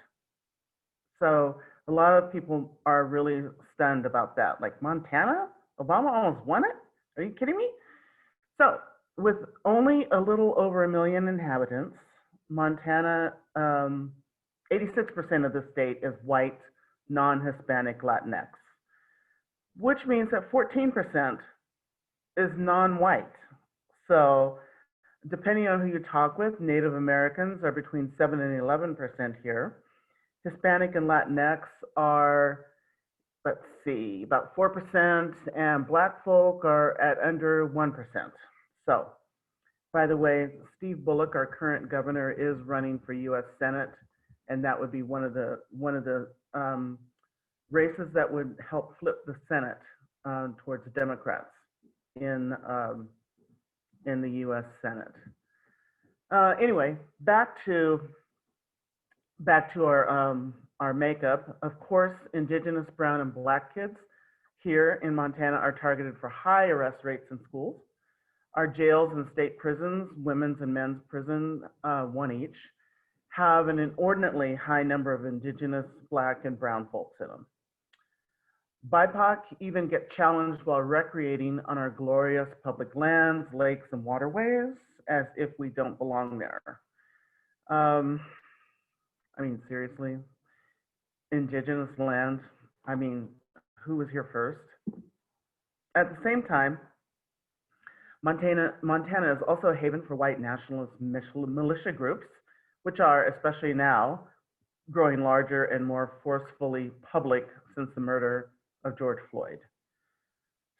So a lot of people are really stunned about that. Like, Montana? Obama almost won it? Are you kidding me? So with only a little over 1 million inhabitants, Montana, 86% of the state is white, non-Hispanic Latinx, which means that 14% is non-white. So depending on who you talk with, Native Americans are between 7 and 11% here. Hispanic and Latinx are, let's see, about 4%, and Black folk are at under 1%. So, by the way, Steve Bullock, our current governor, is running for U.S. Senate, and that would be one of the races that would help flip the Senate towards Democrats in the U.S. Senate. Anyway, back to our makeup. Of course, Indigenous, Brown, and Black kids here in Montana are targeted for high arrest rates in schools. Our jails and state prisons, women's and men's prison, one each, have an inordinately high number of Indigenous, Black, and Brown folks in them. BIPOC even get challenged while recreating on our glorious public lands, lakes, and waterways, as if we don't belong there. I mean, seriously, Indigenous land, I mean, who was here first? At the same time, Montana is also a haven for white nationalist militia groups, which are, especially now, growing larger and more forcefully public since the murder of George Floyd.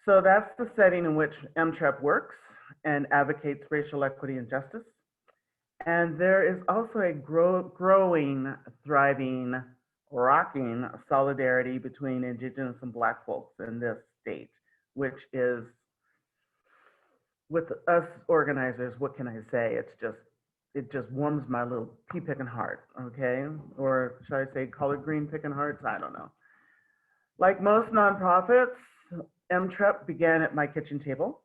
So that's the setting in which Emcee works and advocates racial equity and justice. And there is also a growing, thriving, rocking solidarity between Indigenous and Black folks in this state, which is, with us organizers, what can I say? It just warms my little pea-picking heart, okay? Or should I say collard green picking hearts? I don't know. Like most nonprofits, Emcee began at my kitchen table.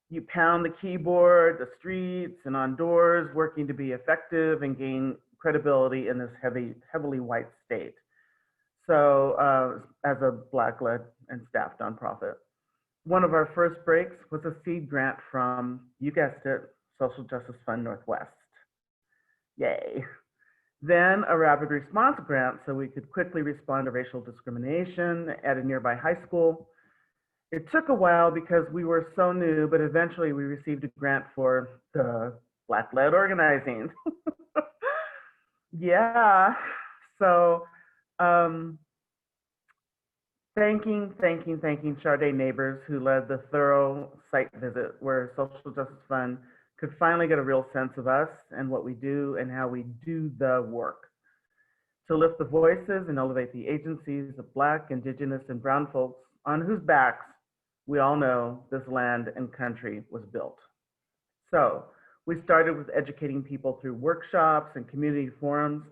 You pound the keyboard, the streets, and on doors, working to be effective and gain credibility in this heavily white state. So as a Black-led and staffed nonprofit. One of our first breaks was a seed grant from, you guessed it, Social Justice Fund Northwest. Yay. Then a rapid response grant so we could quickly respond to racial discrimination at a nearby high school. It took a while because we were so new, but eventually we received a grant for the Black-led organizing. Yeah, so thanking Shardé Nabors, who led the thorough site visit where Social Justice Fund could finally get a real sense of us and what we do and how we do the work. To lift the voices and elevate the agencies of Black, Indigenous, and Brown folks on whose backs we all know this land and country was built. So we started with educating people through workshops and community forums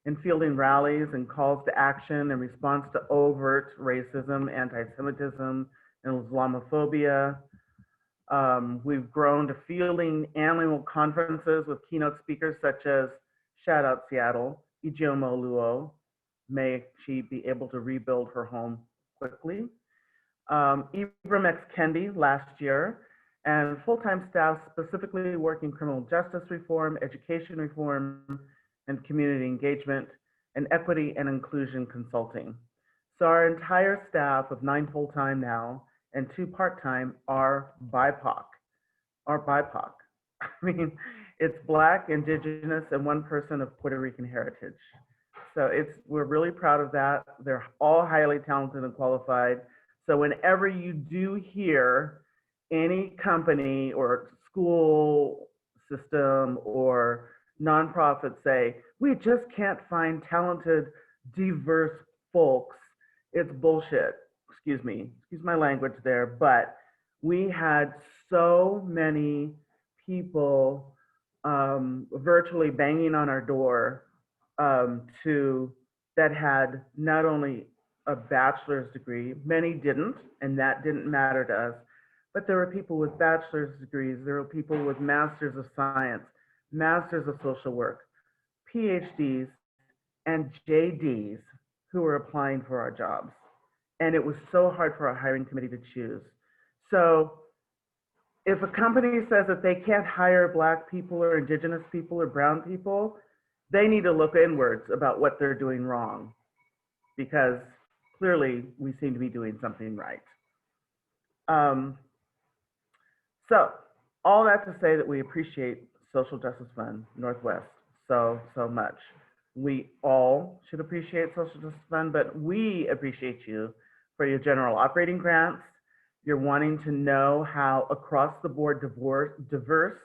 and fielding rallies and calls to action in response to overt racism, anti-Semitism, and Islamophobia. We've grown to fielding annual conferences with keynote speakers such as, shout out Seattle, Ijeoma Oluo. May she be able to rebuild her home quickly. Ibram X. Kendi last year, and full-time staff specifically working criminal justice reform, education reform, and community engagement, and equity and inclusion consulting. So our entire staff of 9 full-time now and 2 part-time are BIPOC. I mean, it's Black, Indigenous, and 1 person of Puerto Rican heritage. So we're really proud of that. They're all highly talented and qualified. So whenever you do hear any company or school system or nonprofit say, we just can't find talented, diverse folks, it's bullshit. Excuse my language there, but we had so many people virtually banging on our door that had not only a bachelor's degree, many didn't, and that didn't matter to us, but there were people with bachelor's degrees, there were people with masters of science, masters of social work, PhDs, and JDs who were applying for our jobs. And it was so hard for our hiring committee to choose. So if a company says that they can't hire Black people or Indigenous people or brown people, they need to look inwards about what they're doing wrong, because clearly we seem to be doing something right. So all that to say that we appreciate Social Justice Fund Northwest so much. We all should appreciate Social Justice Fund, but we appreciate you for your general operating grants. You're wanting to know how across the board diverse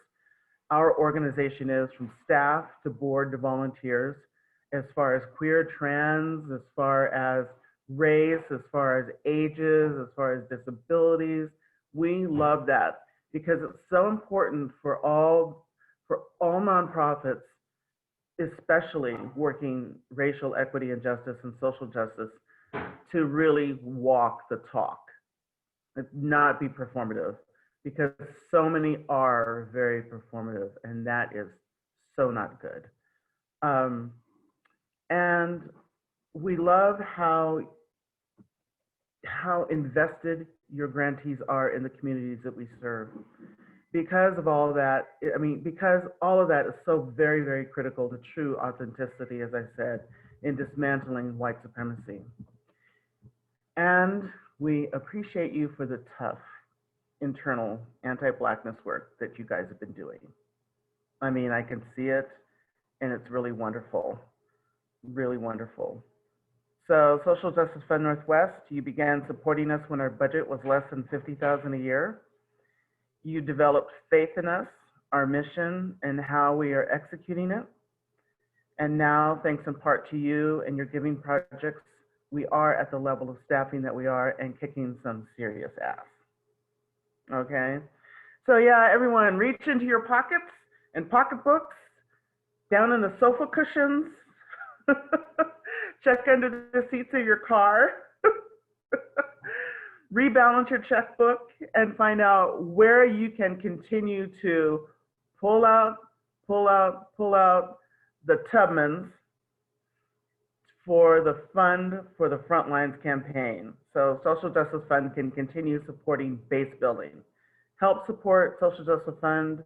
our organization is, from staff to board to volunteers, as far as queer, trans, as far as race, as far as ages, as far as disabilities. We love that because it's so important for all nonprofits, especially working racial equity and justice and social justice, to really walk the talk, not be performative, because so many are very performative, and that is so not good. And we love how invested your grantees are in the communities that we serve. Because of all of that, because all of that is so very, very critical to true authenticity, as I said, in dismantling white supremacy. And we appreciate you for the tough internal anti-Blackness work that you guys have been doing. I mean, I can see it, and it's really wonderful, really wonderful. So Social Justice Fund Northwest, you began supporting us when our budget was less than $50,000 a year. You developed faith in us, our mission, and how we are executing it. And now, thanks in part to you and your giving projects, we are at the level of staffing that we are and kicking some serious ass. Okay? So yeah, everyone, reach into your pockets and pocketbooks, down in the sofa cushions, check under the seats of your car, rebalance your checkbook, and find out where you can continue to pull out the Tubmans for the Fund for the Frontlines campaign. So Social Justice Fund can continue supporting base building. Help support Social Justice Fund,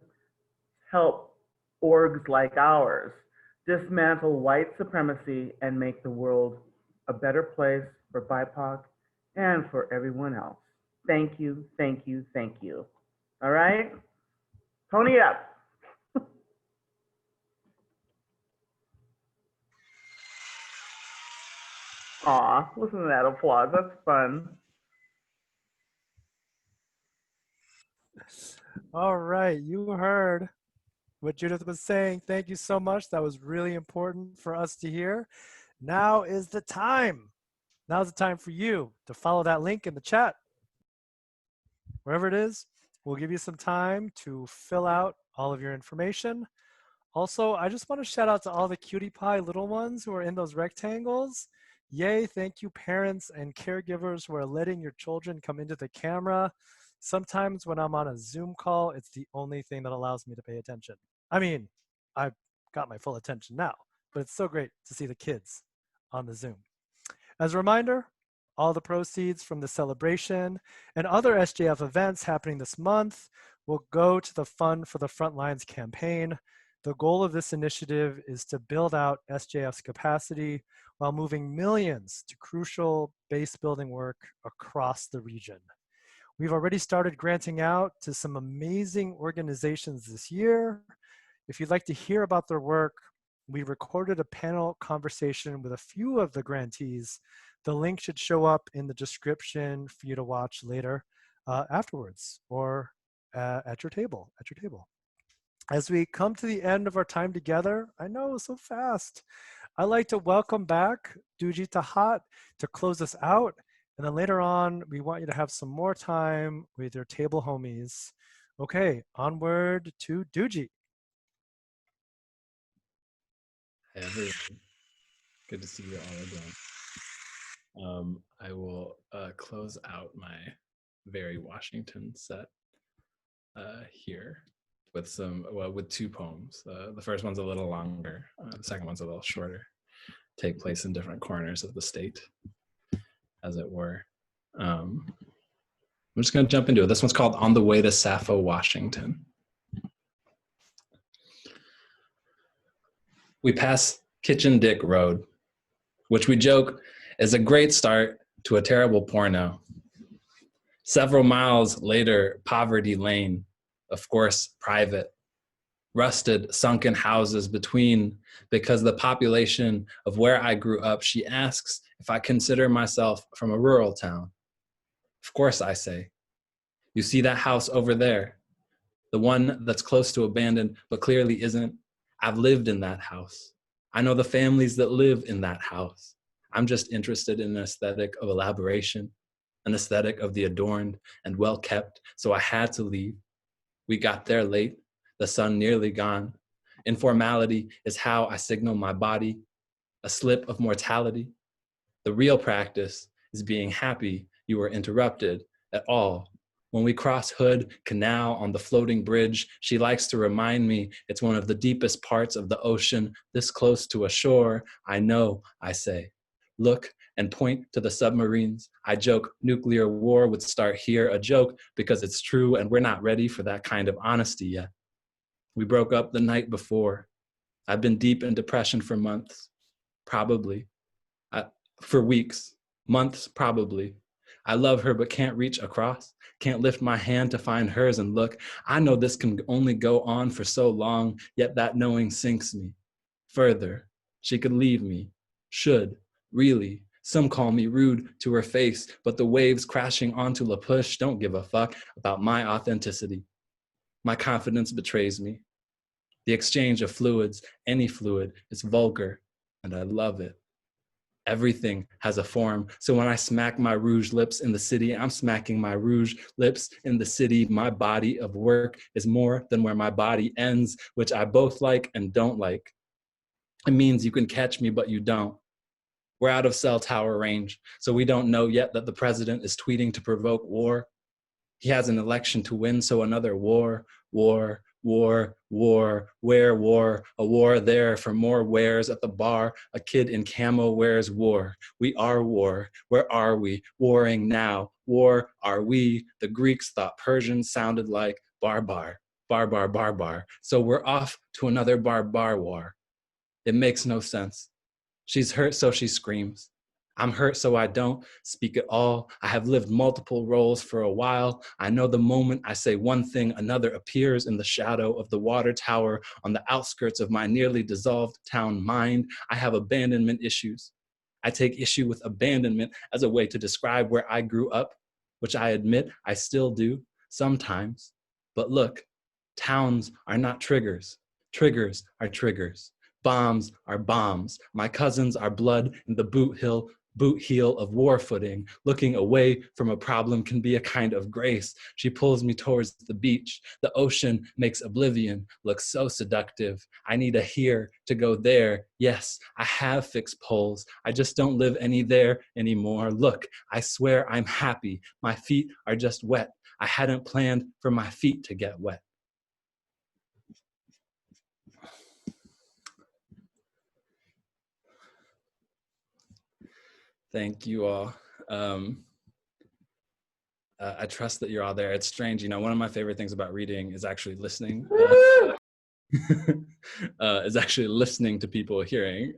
help orgs like ours dismantle white supremacy and make the world a better place for BIPOC and for everyone else. Thank you, thank you, thank you. All right, pony up. Aw, listen to that applause, that's fun. All right, you heard what Judith was saying. Thank you so much. That was really important for us to hear. Now is the time. Now is the time for you to follow that link in the chat. Wherever it is, we'll give you some time to fill out all of your information. Also, I just want to shout out to all the cutie pie little ones who are in those rectangles. Yay, thank you parents and caregivers who are letting your children come into the camera. Sometimes when I'm on a Zoom call, it's the only thing that allows me to pay attention. I mean, I've got my full attention now, but it's so great to see the kids on the Zoom. As a reminder, all the proceeds from the celebration and other SJF events happening this month will go to the Fund for the Frontlines campaign. The goal of this initiative is to build out SJF's capacity while moving millions to crucial base building work across the region. We've already started granting out to some amazing organizations this year. If you'd like to hear about their work, we recorded a panel conversation with a few of the grantees. The link should show up in the description for you to watch later afterwards or at your table. As we come to the end of our time together, I know so fast, I'd like to welcome back Dujie Tahat to close us out. And then later on, we want you to have some more time with your table homies. Okay, onward to Dujie. Hey everyone, good to see you all again. I will close out my very Washington set here with with two poems. The first one's a little longer, the second one's a little shorter. Take place in different corners of the state, as it were. I'm just gonna jump into it. This one's called On the Way to Sappho, Washington. We pass Kitchen Dick Road, which we joke is a great start to a terrible porno. Several miles later, Poverty Lane, of course, private. Rusted, sunken houses between, because the population of where I grew up, she asks if I consider myself from a rural town. Of course, I say. You see that house over there? The one that's close to abandoned, but clearly isn't? I've lived in that house. I know the families that live in that house. I'm just interested in an aesthetic of elaboration, an aesthetic of the adorned and well-kept, so I had to leave. We got there late, the sun nearly gone. Informality is how I signal my body, a slip of mortality. The real practice is being happy you were interrupted at all. When we cross Hood Canal on the floating bridge, she likes to remind me it's one of the deepest parts of the ocean, this close to a shore. I know, I say. Look and point to the submarines. I joke nuclear war would start here, a joke because it's true and we're not ready for that kind of honesty yet. We broke up the night before. I've been deep in depression for months, probably. For weeks, months, probably. I love her but can't reach across, can't lift my hand to find hers and look. I know this can only go on for so long, yet that knowing sinks me. Further, she could leave me, should, really. Some call me rude to her face, but the waves crashing onto La Push don't give a fuck about my authenticity. My confidence betrays me. The exchange of fluids, any fluid, is vulgar, and I love it. Everything has a form, so when I smack my rouge lips in the city, I'm smacking my rouge lips in the city. My body of work is more than where my body ends, which I both like and don't like. It means you can catch me, but you don't. We're out of cell tower range, so we don't know yet that the president is tweeting to provoke war. He has an election to win, so another war, where war, a war there for more wares at the bar, a kid in camo wears war. We are war, where are we? Warring now, war are we? The Greeks thought Persian sounded like barbar, so we're off to another barbar war. It makes no sense. She's hurt, so she screams. I'm hurt, so I don't speak at all. I have lived multiple roles for a while. I know the moment I say one thing, another appears in the shadow of the water tower on the outskirts of my nearly dissolved town mind. I have abandonment issues. I take issue with abandonment as a way to describe where I grew up, which I admit I still do sometimes. But look, towns are not triggers. Triggers are triggers. Bombs are bombs. My cousins are blood in the Boot Hill Boot heel of war footing, looking away from a problem can be a kind of grace. She pulls me towards the beach. The ocean makes oblivion look so seductive. I need a here to go there. Yes, I have fixed poles. I just don't live any there anymore. Look, I swear I'm happy. My feet are just wet. I hadn't planned for my feet to get wet. Thank you all. I trust that you're all there. It's strange, you know, one of my favorite things about reading is actually listening. Is actually listening to people hearing.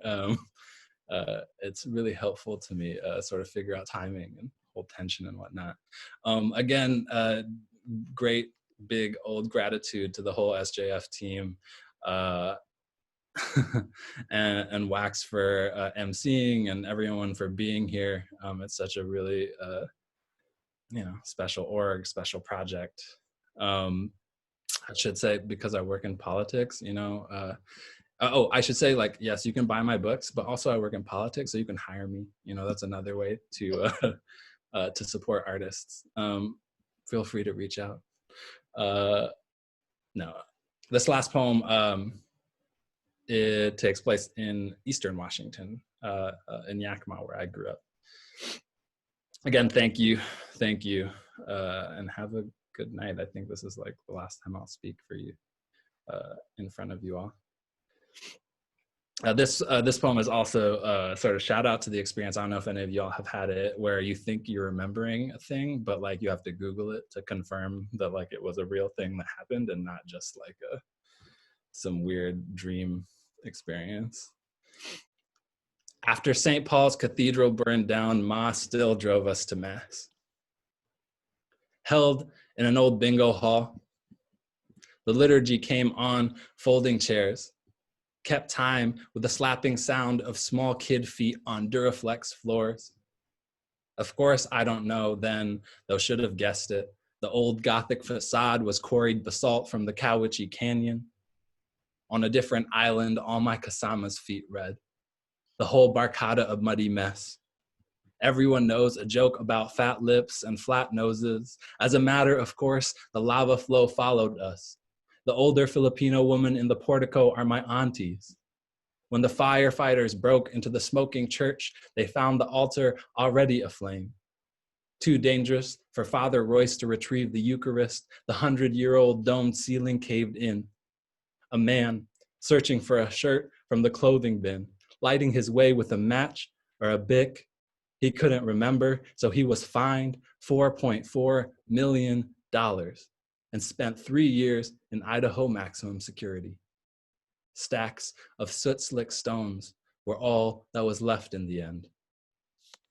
It's really helpful to me, sort of figure out timing and hold tension and whatnot. Again, great big old gratitude to the whole SJF team. And Wax for emceeing and everyone for being here. It's such a really, you know, special org, special project. I should say, because I work in politics, you know, oh, I should say, like, yes, you can buy my books, but also I work in politics, so you can hire me. You know, that's another way to support artists. Feel free to reach out. No, this last poem, it takes place in Eastern Washington, in Yakima, where I grew up. Again, thank you, and have a good night. I think this is like the last time I'll speak for you, in front of you all. This poem is also sort of shout out to the experience. I don't know if any of y'all have had it, where you think you're remembering a thing, but like you have to Google it to confirm that like it was a real thing that happened and not just like some weird dream experience. After St. Paul's Cathedral burned down, Ma still drove us to Mass. Held in an old bingo hall, the liturgy came on folding chairs, kept time with the slapping sound of small kid feet on Duraflex floors. Of course, I don't know then, though should have guessed it. The old Gothic facade was quarried basalt from the Cowiche Canyon. On a different island, all my Kasama's feet read. The whole barcada of muddy mess. Everyone knows a joke about fat lips and flat noses. As a matter of course, the lava flow followed us. The older Filipino women in the portico are my aunties. When the firefighters broke into the smoking church, they found the altar already aflame. Too dangerous for Father Royce to retrieve the Eucharist, the 100-year-old domed ceiling caved in. A man searching for a shirt from the clothing bin, lighting his way with a match or a Bic. He couldn't remember, so he was fined $4.4 million and spent 3 years in Idaho maximum security. Stacks of soot-slick stones were all that was left in the end.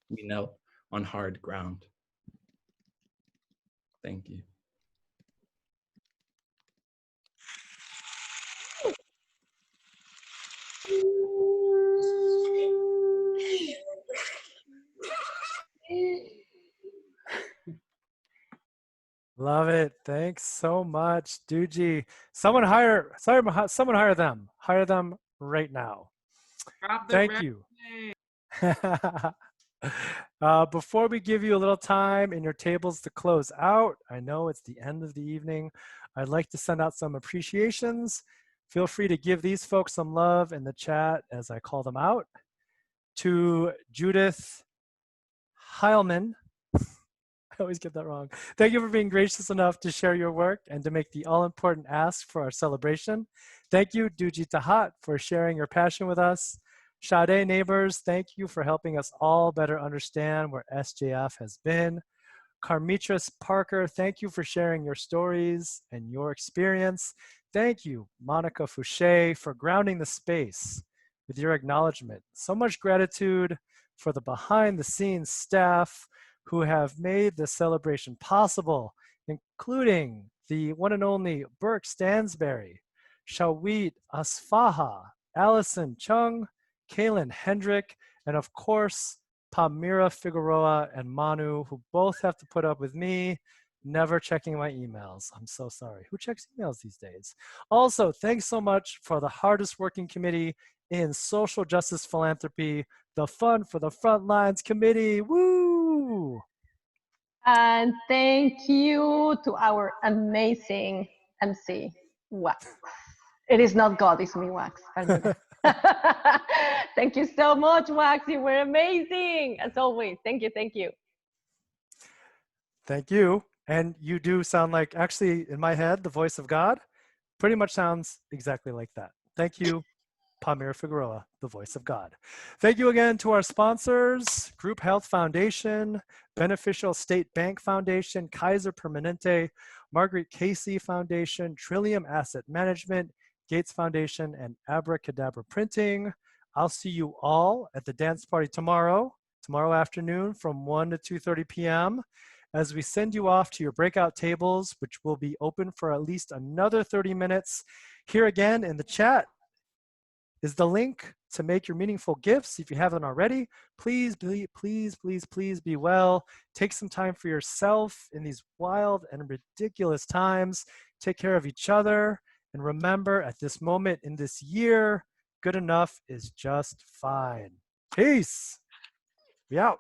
We knelt on hard ground. Thank you. Love it. Thanks so much, Dujie. Someone hire them. Hire them right now. Thank you. Before we give you a little time in your tables to close out, I know it's the end of the evening. I'd like to send out some appreciations. Feel free to give these folks some love in the chat as I call them out. To Judith Heilman. I always get that wrong. Thank you for being gracious enough to share your work and to make the all-important ask for our celebration. Thank you, Dujie Tahat, for sharing your passion with us. Shardé Nabors, thank you for helping us all better understand where SJF has been. Carmetrus Parker, thank you for sharing your stories and your experience. Thank you, Monica Foucher, for grounding the space with your acknowledgement. So much gratitude for the behind-the-scenes staff who have made this celebration possible, including the one and only Burke Stansberry, Shawit Asfaha, Allison Chung, Kaylin Hendrick, and of course, Palmira Figueroa and Manu, who both have to put up with me never checking my emails. I'm so sorry. Who checks emails these days? Also, thanks so much for the hardest working committee in social justice philanthropy, the Fun for the Front Lines Committee. Woo! And thank you to our amazing MC, Wax. It is not God, it's me, Wax. Thank you so much, Wax. You were amazing, as always. Thank you, thank you. Thank you. And you do sound like, actually, in my head, the voice of God pretty much sounds exactly like that. Thank you, Palmira Figueroa, the voice of God. Thank you again to our sponsors, Group Health Foundation, Beneficial State Bank Foundation, Kaiser Permanente, Margaret Casey Foundation, Trillium Asset Management, Gates Foundation, and Abracadabra Printing. I'll see you all at the dance party tomorrow afternoon from 1 to 2:30 p.m. as we send you off to your breakout tables, which will be open for at least another 30 minutes. Here again in the chat is the link to make your meaningful gifts. If you haven't already, please be well. Take some time for yourself in these wild and ridiculous times. Take care of each other. And remember, at this moment in this year, good enough is just fine. Peace. We out.